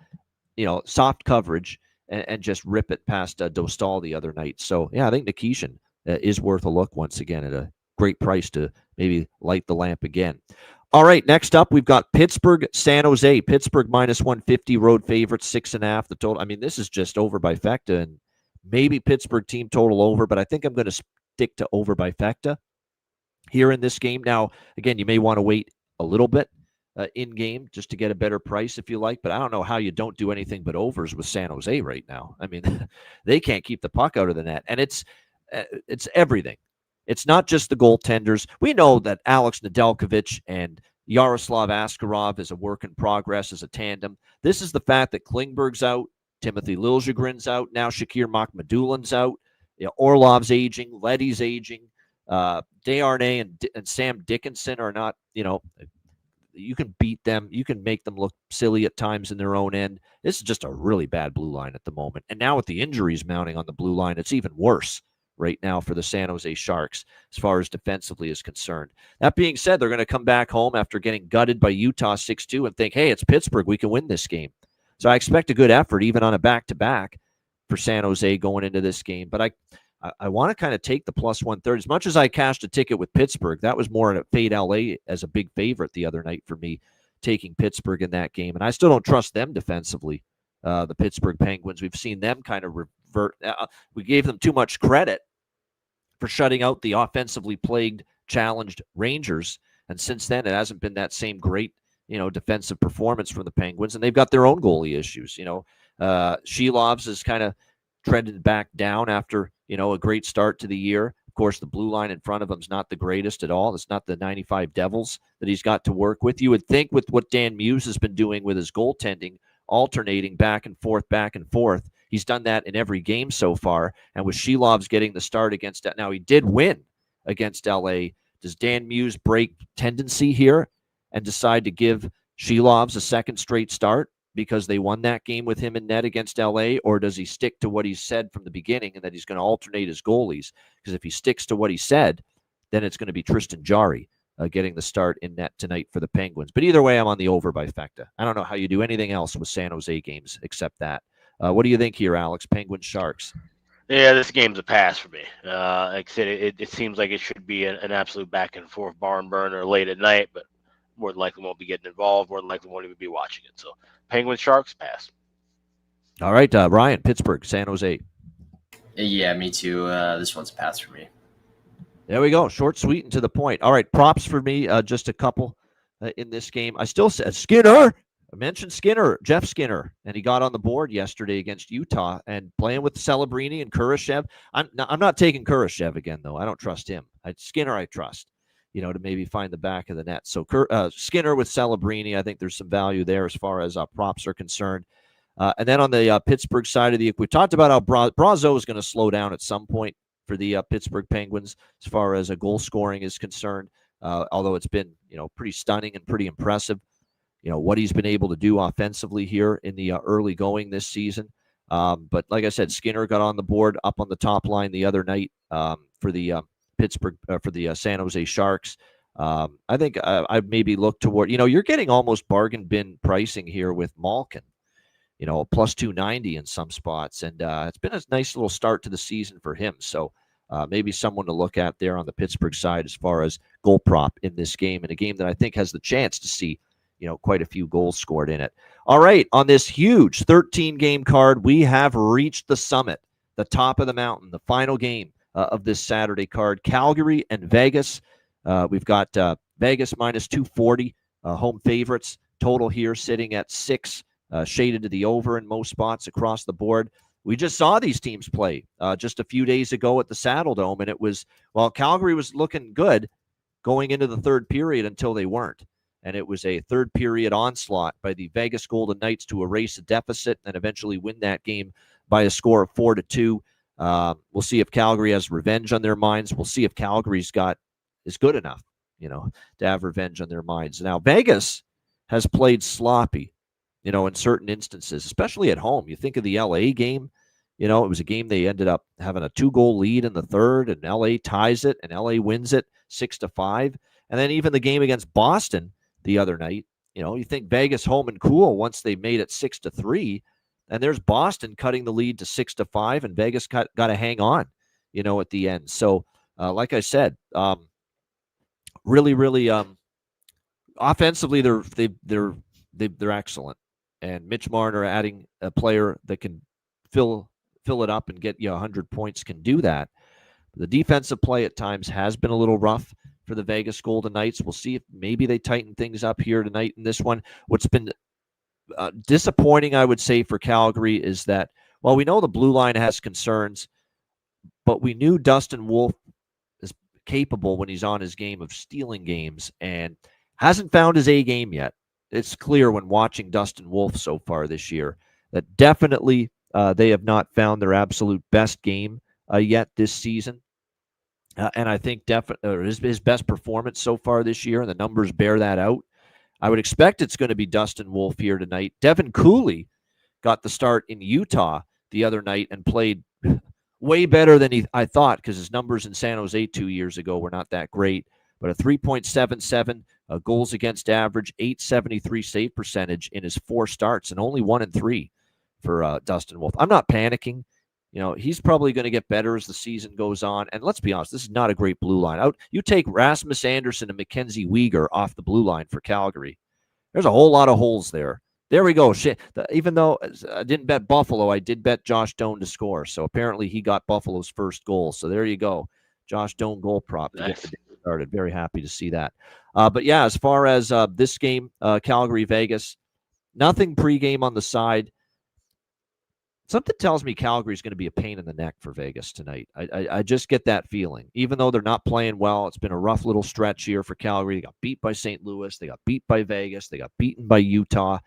soft coverage, and just rip it past Dostal the other night. So, yeah, I think Nikishin is worth a look once again at a great price to maybe light the lamp again. All right, next up, we've got Pittsburgh, San Jose. Pittsburgh minus 150, road favorites, 6.5. The total. I mean, this is just over by Fecta, and maybe Pittsburgh team total over, but I think I'm going to stick to over by Fecta here in this game. Now, again, you may want to wait a little bit in game just to get a better price if you like, but I don't know how you don't do anything but overs with San Jose right now. I mean, they can't keep the puck out of the net, and it's everything. It's not just the goaltenders. We know that Alex Nedeljkovic and Yaroslav Askarov is a work in progress as a tandem. This is the fact that Klingberg's out, Timothy Liljegren's out, now Shakir Makhmadulin's out, Orlov's aging, Leddy's aging, Desharnais and Sam Dickinson are not, you can beat them. You can make them look silly at times in their own end. This is just a really bad blue line at the moment. And now with the injuries mounting on the blue line, it's even worse right now for the San Jose Sharks as far as defensively is concerned. That being said, they're going to come back home after getting gutted by Utah 6-2 and think, hey, it's Pittsburgh. We can win this game. So I expect a good effort even on a back-to-back for San Jose going into this game. But I want to kind of take the plus 130. As much as I cashed a ticket with Pittsburgh, that was more at Fade LA as a big favorite the other night for me, taking Pittsburgh in that game. And I still don't trust them defensively, the Pittsburgh Penguins. We've seen them kind of revert. We gave them too much credit for shutting out the offensively plagued, challenged Rangers. And since then, it hasn't been that same great, defensive performance from the Penguins. And they've got their own goalie issues. Shilovs is kind of trended back down after, a great start to the year. Of course, the blue line in front of him is not the greatest at all. It's not the 95 Devils that he's got to work with. You would think with what Dan Muse has been doing with his goaltending, alternating back and forth, he's done that in every game so far. And with Shilovs getting the start against that, now he did win against LA. Does Dan Muse break tendency here and decide to give Shilovs a second straight start because they won that game with him in net against LA? Or does he stick to what he said from the beginning and that he's going to alternate his goalies? Because if he sticks to what he said, then it's going to be Tristan Jarry getting the start in net tonight for the Penguins. But either way, I'm on the over by Fecta. I don't know how you do anything else with San Jose games except that. What do you think here, Alex? Penguins, Sharks? Yeah, this game's a pass for me. Like I said, it seems like it should be an absolute back-and-forth barn burner late at night, but more than likely won't be getting involved. More than likely won't even be watching it. So Penguins, Sharks, pass. All right, Ryan, Pittsburgh, San Jose. Yeah, me too. This one's a pass for me. There we go. Short, sweet, and to the point. All right, props for me, just a couple in this game. I still said Skinner. I mentioned Skinner, Jeff Skinner, and he got on the board yesterday against Utah and playing with Celebrini and Kurashev. I'm not taking Kurashev again, though. I don't trust him. Skinner I trust, to maybe find the back of the net. So Skinner with Celebrini, I think there's some value there as far as props are concerned. And then on the Pittsburgh side of the, we talked about how Brazeau is going to slow down at some point for the Pittsburgh Penguins as far as a goal scoring is concerned, although it's been, pretty stunning and pretty impressive. What he's been able to do offensively here in the early going this season. But like I said, Skinner got on the board up on the top line the other night for the for the San Jose Sharks. I think I maybe look toward, you're getting almost bargain bin pricing here with Malkin, plus 290 in some spots. And it's been a nice little start to the season for him. So maybe someone to look at there on the Pittsburgh side as far as goal prop in this game, and a game that I think has the chance to see quite a few goals scored in it. All right, on this huge 13-game card, we have reached the summit, the top of the mountain, the final game of this Saturday card. Calgary and Vegas. We've got Vegas minus 240, home favorites. Total here sitting at 6, shaded to the over in most spots across the board. We just saw these teams play just a few days ago at the Saddle Dome, and it was, Calgary was looking good going into the third period until they weren't. And it was a third period onslaught by the Vegas Golden Knights to erase a deficit and eventually win that game by a score of 4-2. We'll see if Calgary has revenge on their minds. We'll see if Calgary's is good enough, to have revenge on their minds. Now, Vegas has played sloppy, in certain instances, especially at home. You think of the LA game, You know, it was a game they ended up having a 2-goal lead in the third, and LA ties it, and LA wins it 6-5. And then even the game against Boston the other night, you know, you think Vegas home and cool once they made it 6-3, and there's Boston cutting the lead to 6-5, and Vegas got to hang on, you know, at the end. So, like I said, really, offensively, they're excellent, and Mitch Marner adding a player that can fill it up and get 100 points can do that. The defensive play at times has been a little rough for the Vegas Golden Knights. We'll see if maybe they tighten things up here tonight in this one. What's been disappointing, I would say, for Calgary is that, well, we know the blue line has concerns, but we knew Dustin Wolf is capable when he's on his game of stealing games and hasn't found his A game yet. It's clear when watching Dustin Wolf so far this year that definitely they have not found their absolute best game yet this season. And I think his best performance so far this year, and the numbers bear that out. I would expect it's going to be Dustin Wolf here tonight. Devin Cooley got the start in Utah the other night and played way better than I thought, because his numbers in San Jose 2 years ago were not that great. But a 3.77 goals against average, .873 save percentage in his 4 starts, and only 1-3 for Dustin Wolf. I'm not panicking. You know, he's probably going to get better as the season goes on. And let's be honest, this is not a great blue line. You take Rasmus Anderson and Mackenzie Weegar off the blue line for Calgary. There's a whole lot of holes there. There we go. Even though I didn't bet Buffalo, I did bet Josh Doan to score. So apparently he got Buffalo's first goal. So there you go. Josh Doan goal prop to get the day started. Very happy to see that. But yeah, as far as this game, Calgary-Vegas, nothing pregame on the side. Something tells me Calgary is going to be a pain in the neck for Vegas tonight. I just get that feeling. Even though they're not playing well, it's been a rough little stretch here for Calgary. They got beat by St. Louis. They got beat by Vegas. They got beaten by Utah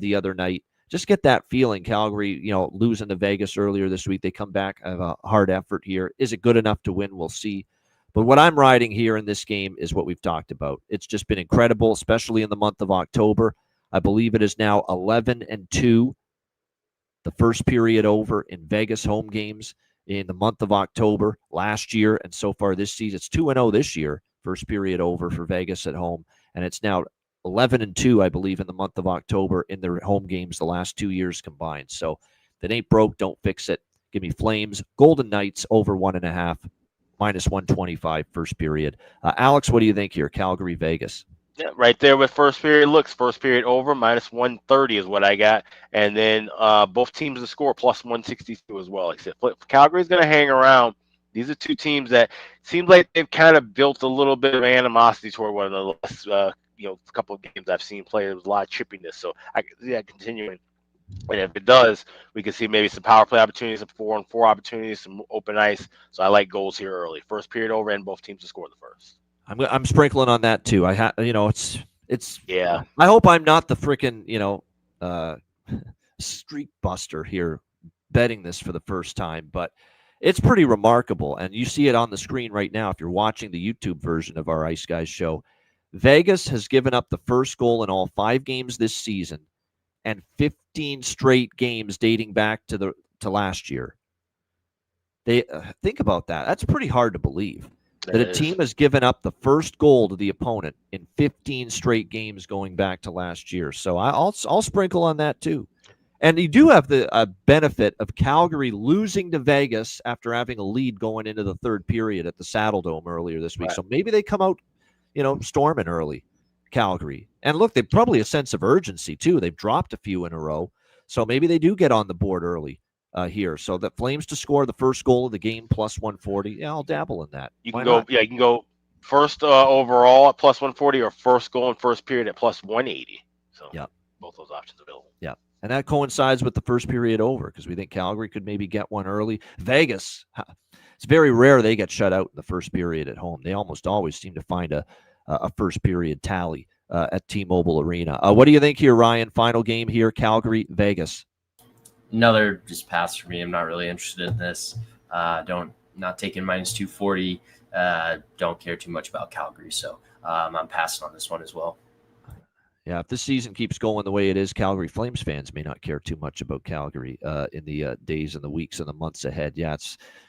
the other night. Just get that feeling. Calgary, losing to Vegas earlier this week. They come back, have a hard effort here. Is it good enough to win? We'll see. But what I'm riding here in this game is what we've talked about. It's just been incredible, especially in the month of October. I believe it is now 11-2. The first period over in Vegas home games in the month of October last year, and so far this season. It's 2-0 this year, first period over for Vegas at home, and it's now 11-2, I believe, in the month of October in their home games the last 2 years combined. So if it ain't broke, don't fix it. Give me Flames, Golden Knights over 1.5, -125 first period. Alex, what do you think here? Calgary, Vegas. Yeah, right there with first period looks. First period over, -130 is what I got. And then both teams to score, +162 as well. Except Calgary's going to hang around. These are two teams that seems like they've kind of built a little bit of animosity toward one another. A couple of games I've seen play, there was a lot of chippiness. So I can see that continuing. And if it does, we can see maybe some power play opportunities, some 4-on-4 opportunities, some open ice. So I like goals here early. First period over, and both teams to score the first. I'm sprinkling on that too. It's yeah. I hope I'm not the freaking streak buster here betting this for the first time, but it's pretty remarkable, and you see it on the screen right now if you're watching the YouTube version of our Ice Guys show. Vegas has given up the first goal in all 5 games this season, and 15 straight games dating back to last year. They think about that. That's pretty hard to believe. That a team has given up the first goal to the opponent in 15 straight games going back to last year. So I'll sprinkle on that too. And you do have the benefit of Calgary losing to Vegas after having a lead going into the third period at the Saddle Dome earlier this week. Right. So maybe they come out, storming early, Calgary. And look, they probably a sense of urgency too. They've dropped a few in a row. So maybe they do get on the board early. Here, so the Flames to score the first goal of the game +140. Yeah, I'll dabble in that. You can go. Yeah, you can go first overall at +140, or first goal in first period at +180. So yeah, both those options available. Yeah, and that coincides with the first period over because we think Calgary could maybe get one early. Vegas, it's very rare they get shut out in the first period at home. They almost always seem to find a first period tally at T-Mobile Arena. What do you think here, Ryan? Final game here, Calgary, Vegas. Another just pass for me. I'm not really interested in this. Not taking -240. Don't care too much about Calgary, so I'm passing on this one as well. Yeah, if this season keeps going the way it is, Calgary Flames fans may not care too much about Calgary in the days and the weeks and the months ahead. Yeah,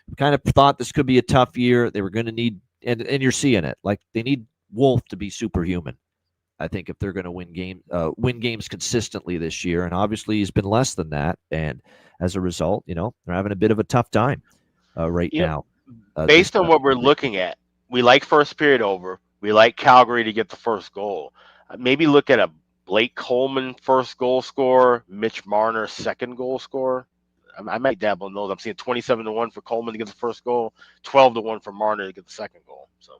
we kind of thought this could be a tough year. They were going to need, and you're seeing it, like they need Wolf to be superhuman. I think if they're going to win games consistently this year, and obviously he's been less than that, and as a result, they're having a bit of a tough time right now. Based on what we're looking at, we like first period over. We like Calgary to get the first goal. Maybe look at a Blake Coleman first goal scorer, Mitch Marner second goal scorer. I might dabble in those. I'm seeing 27-1 for Coleman to get the first goal, 12-1 for Marner to get the second goal. So.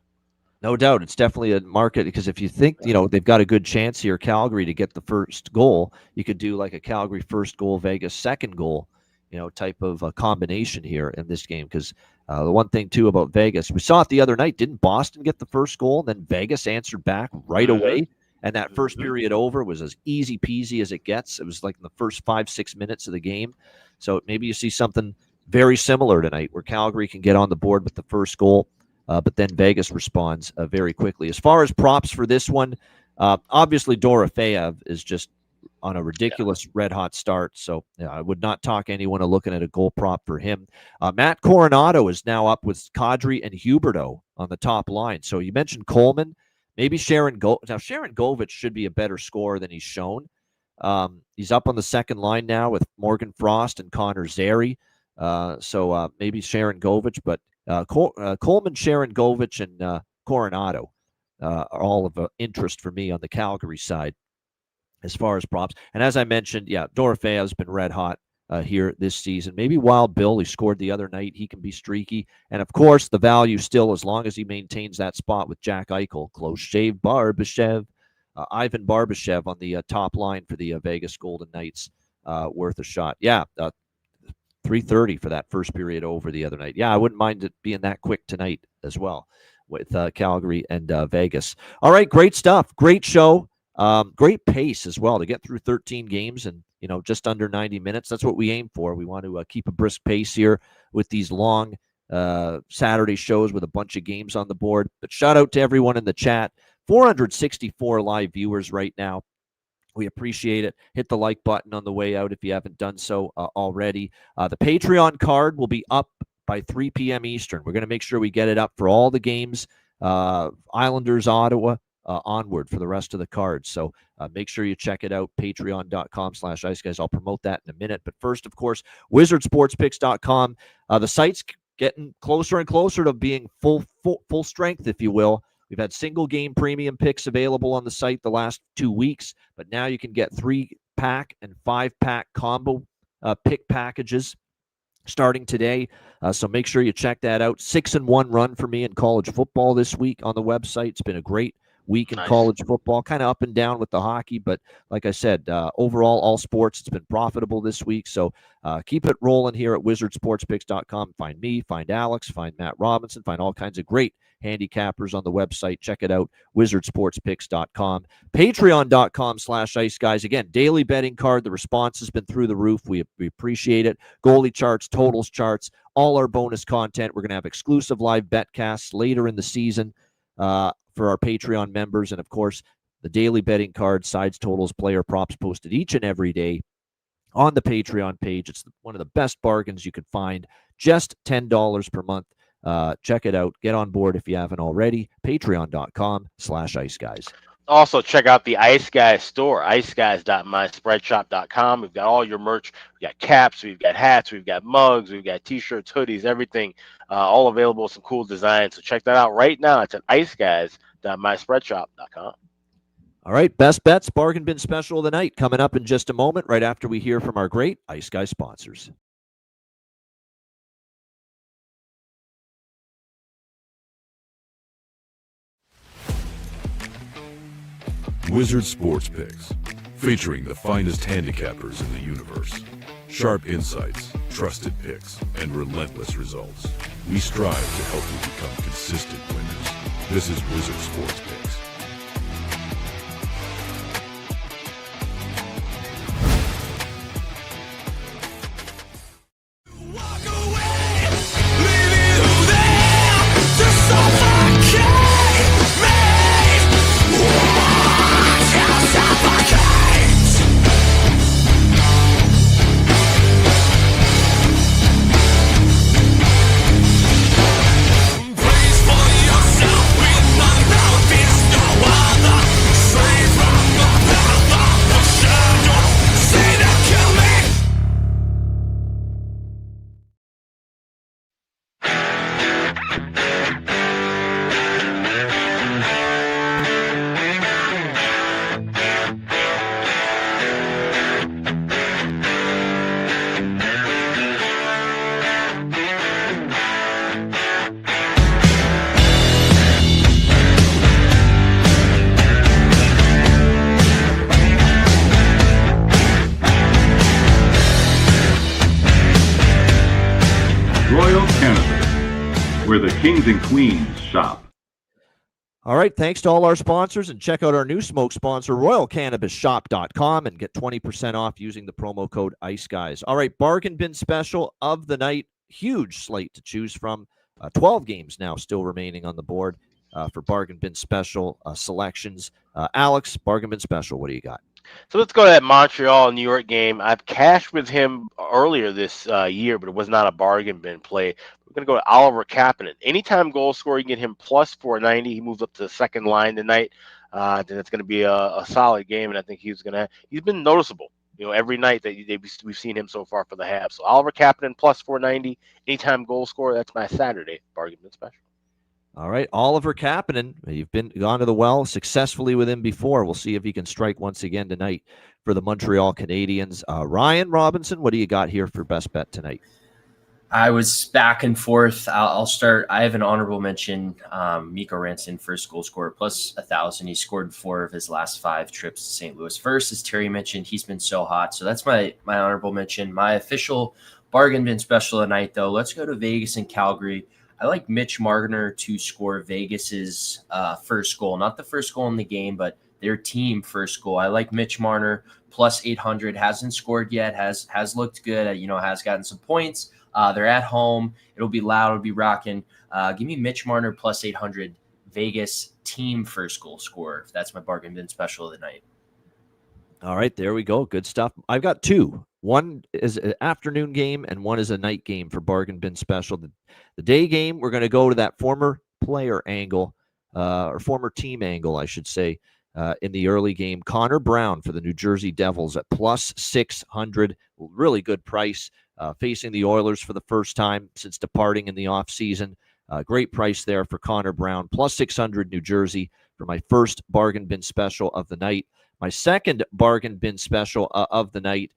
No doubt. It's definitely a market because if you think, they've got a good chance here, Calgary, to get the first goal, you could do like a Calgary first goal, Vegas second goal, type of a combination here in this game. Because the one thing, too, about Vegas, we saw it the other night. Didn't Boston get the first goal? Then Vegas answered back right away. And that first period over was as easy peasy as it gets. It was like in the first 5-6 minutes of the game. So maybe you see something very similar tonight where Calgary can get on the board with the first goal. But then Vegas responds very quickly. As far as props for this one, obviously Dorofeyev is just on a ridiculous red-hot start. So I would not talk anyone to looking at a goal prop for him. Matt Coronado is now up with Kadri and Huberdeau on the top line. So you mentioned Coleman. Maybe Sharon Govich. Now, Sharon Govich should be a better scorer than he's shown. He's up on the second line now with Morgan Frost and Connor Zary. So maybe Sharon Govich, but Coleman, Sharon Govich, and Coronado are all of interest for me on the Calgary side as far as props. And as I mentioned, Dorofeyev has been red hot here this season. Maybe Wild Bill, he scored the other night. He can be streaky. And, of course, the value still, as long as he maintains that spot with Jack Eichel, close shave Barbashev, Ivan Barbashev on the top line for the Vegas Golden Knights, worth a shot. 3:30 for that first period over the other night. I wouldn't mind it being that quick tonight as well with Calgary and Vegas. All right, great stuff. Great show. Great pace as well to get through 13 games and, just under 90 minutes. That's what we aim for. We want to keep a brisk pace here with these long Saturday shows with a bunch of games on the board. But shout out to everyone in the chat. 464 live viewers right now. We appreciate it. Hit the like button on the way out if you haven't done so already. The Patreon card will be up by 3 p.m. Eastern. We're going to make sure we get it up for all the games. Islanders, Ottawa, onward for the rest of the cards. So make sure you check it out, patreon.com/iceguys. I'll promote that in a minute. But first, of course, wizardsportspicks.com. The site's getting closer and closer to being full strength, if you will. We've had single game premium picks available on the site the last 2 weeks, but now you can get 3-pack and 5-pack combo pick packages starting today. So make sure you check that out. 6-1 run for me in college football this week on the website. It's been a great week in college football, kind of up and down with the hockey, but like I said, overall, all sports, it's been profitable this week. So keep it rolling here at wizardsportspicks.com. Find me, find Alex, find Matt Robinson, find all kinds of great handicappers on the website. Check it out, wizardsportspicks.com. Patreon.com/iceguys. Again, daily betting card. The response has been through the roof. We appreciate it. Goalie charts, totals charts, all our bonus content. We're going to have exclusive live betcasts later in the season for our Patreon members. And, of course, the daily betting card, sides, totals, player props posted each and every day on the Patreon page. It's one of the best bargains you can find. Just $10 per month. Check it out. Get on board if you haven't already. Patreon.com/iceguys. Also, check out the Ice Guys store, iceguys.myspreadshop.com. We've got all your merch. We've got caps, we've got hats, we've got mugs, we've got T-shirts, hoodies, everything, all available, some cool designs. So check that out right now. It's at iceguys.myspreadshop.com. All right, best bets, bargain bin special of the night coming up in just a moment, right after we hear from our great Ice Guys sponsors. Wizard Sports Picks, featuring the finest handicappers in the universe. Sharp insights, trusted picks, and relentless results. We strive to help you become consistent winners. This is Wizard Sports Picks. Stop where the kings and queens shop. All right, thanks to all our sponsors, and check out our new smoke sponsor, RoyalCannabisShop.com, and get 20% off using the promo code IceGuys. All right, bargain bin special of the night. Huge slate to choose from. 12 games now still remaining on the board for bargain bin special selections. Alex, bargain bin special, what do you got? So let's go to that Montreal New York game. I've cashed with him earlier this year, but it was not a bargain bin play. We're going to go to Oliver Kapanen. Anytime goal scorer, you get him plus 490. He moves up to the second line tonight. Then it's going to be a solid game, and I think he's been noticeable. Every night that we've seen him so far for the half. So Oliver Kapanen plus 490. Anytime goal scorer. That's my Saturday bargain bin special. All right, Oliver Kapanen, you've gone to the well successfully with him before. We'll see if he can strike once again tonight for the Montreal Canadiens. Ryan Robinson, what do you got here for best bet tonight? I was back and forth. I'll start. I have an honorable mention. Mikko Rantanen, first goal scorer, plus 1,000. He scored 4 of his last 5 trips to St. Louis. First, as Terry mentioned, he's been so hot. So that's my honorable mention. My official bargain bin special tonight, though. Let's go to Vegas and Calgary. I like Mitch Marner to score Vegas's first goal, not the first goal in the game, but their team first goal. I like Mitch Marner plus 800. Hasn't scored yet. Has looked good. Has gotten some points. They're at home. It'll be loud. It'll be rocking. Give me Mitch Marner plus 800. Vegas team first goal scorer. That's my bargain bin special of the night. All right, there we go. Good stuff. I've got 2. One is an afternoon game and one is a night game for bargain bin special. The day game, we're going to go to that former player angle, or former team angle, I should say, in the early game. Connor Brown for the New Jersey Devils at plus 600. Really good price, facing the Oilers for the first time since departing in the offseason. Great price there for Connor Brown. Plus 600 New Jersey for my first bargain bin special of the night. My second bargain bin special of the night,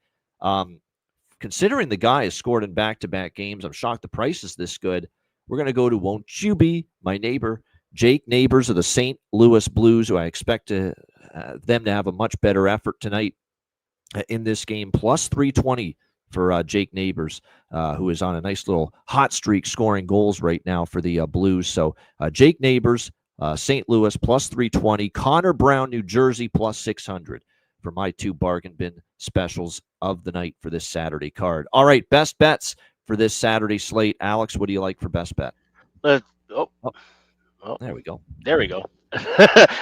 considering the guy has scored in back-to-back games, I'm shocked the price is this good. We're going to go to Won't You Be My Neighbor, Jake Neighbors of the St. Louis Blues, who I expect them to have a much better effort tonight in this game. Plus 320 for Jake Neighbors, who is on a nice little hot streak scoring goals right now for the Blues. So Jake Neighbors, St. Louis, plus 320. Connor Brown, New Jersey, plus 600 for my 2 bargain bin specials of the night for this Saturday card. All right, best bets for this Saturday slate. Alex, what do you like for best bet? There we go. There we go.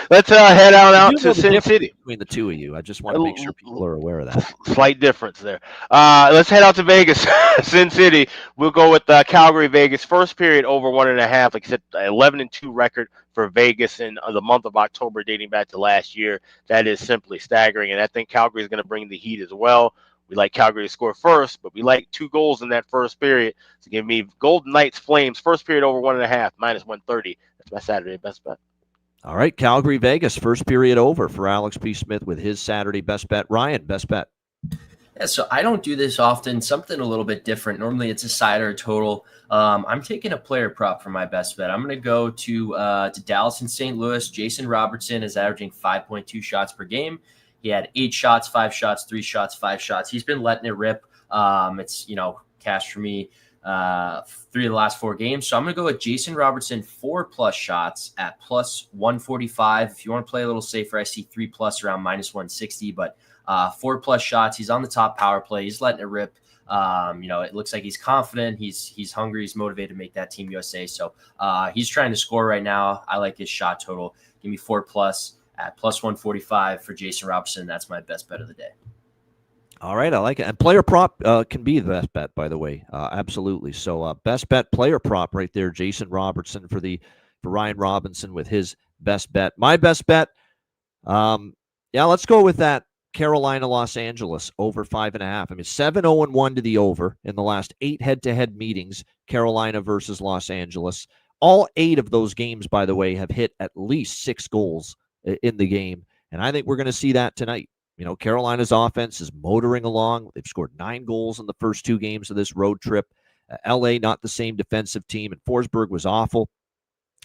Let's head out to Sin City. Between the two of you, I just want to make sure people are aware of that. Slight difference there. Let's head out to Vegas, Sin City. We'll go with Calgary, Vegas. First period over 1.5. Like I said, 11-2 record for Vegas in the month of October, dating back to last year. That is simply staggering, and I think Calgary is going to bring the heat as well. We like Calgary to score first, but we like 2 goals in that first period. So give me Golden Knights Flames first period over 1.5 minus 130. That's my Saturday best bet. All right, Calgary, Vegas, first period over for Alex P. Smith with his Saturday best bet. Ryan, best bet. Yeah, so I don't do this often. Something a little bit different. Normally it's a side or a total. I'm taking a player prop for my best bet. I'm going to go to Dallas and St. Louis. Jason Robertson is averaging 5.2 shots per game. He had 8 shots, 5 shots, 3 shots, 5 shots. He's been letting it rip. It's, cash for me 3 of the last 4 games. So I'm going to go with Jason Robertson 4+ shots at plus 145. If you want to play a little safer, I see 3+ around minus 160, but 4+ shots. He's on the top power play. He's letting it rip. It looks like he's confident. He's hungry. He's motivated to make that Team USA. So he's trying to score right now. I like his shot total. Give me 4+ at plus 145 for Jason Robertson. That's my best bet of the day. All right, I like it. And player prop can be the best bet, by the way. Absolutely. So best bet player prop right there, Jason Robertson for Ryan Robinson with his best bet. My best bet, let's go with that Carolina, Los Angeles over 5.5. I mean, 7-0-1 to the over in the last 8 head-to-head meetings, Carolina versus Los Angeles. All 8 of those games, by the way, have hit at least 6 goals in the game. And I think we're going to see that tonight. Carolina's offense is motoring along. They've scored 9 goals in the first 2 games of this road trip. LA, not the same defensive team, and Forsberg was awful.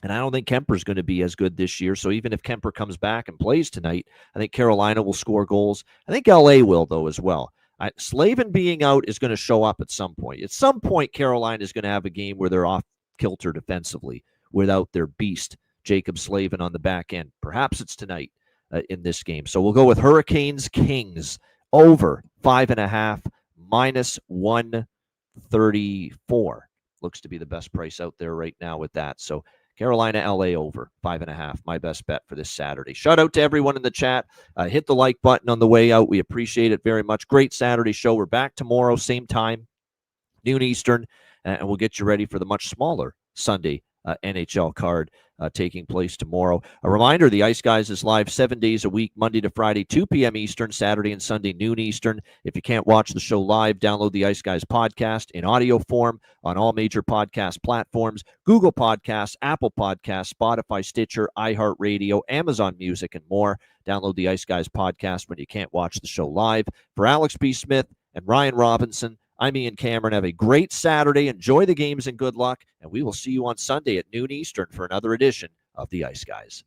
And I don't think Kemper's going to be as good this year. So even if Kemper comes back and plays tonight, I think Carolina will score goals. I think LA will, though, as well. Slavin being out is going to show up at some point. At some point, Carolina is going to have a game where they're off kilter defensively without their beast, Jacob Slavin, on the back end. Perhaps it's tonight in this game. So we'll go with Hurricanes Kings over 5.5, minus 134. Looks to be the best price out there right now with that. So Carolina, LA over 5.5. My best bet for this Saturday. Shout out to everyone in the chat. Hit the like button on the way out. We appreciate it very much. Great Saturday show. We're back tomorrow, same time, noon Eastern, and we'll get you ready for the much smaller Sunday NHL card taking place tomorrow. A reminder, the Ice Guys is live 7 days a week, Monday to Friday, 2 p.m. Eastern, Saturday and Sunday, noon Eastern. If you can't watch the show live, download the Ice Guys podcast in audio form on all major podcast platforms, Google Podcasts, Apple Podcasts, Spotify, Stitcher, iHeartRadio, Amazon Music, and more. Download the Ice Guys podcast when you can't watch the show live. For Alex B. Smith and Ryan Robinson, I'm Ian Cameron. Have a great Saturday. Enjoy the games and good luck. And we will see you on Sunday at noon Eastern for another edition of the Ice Guys.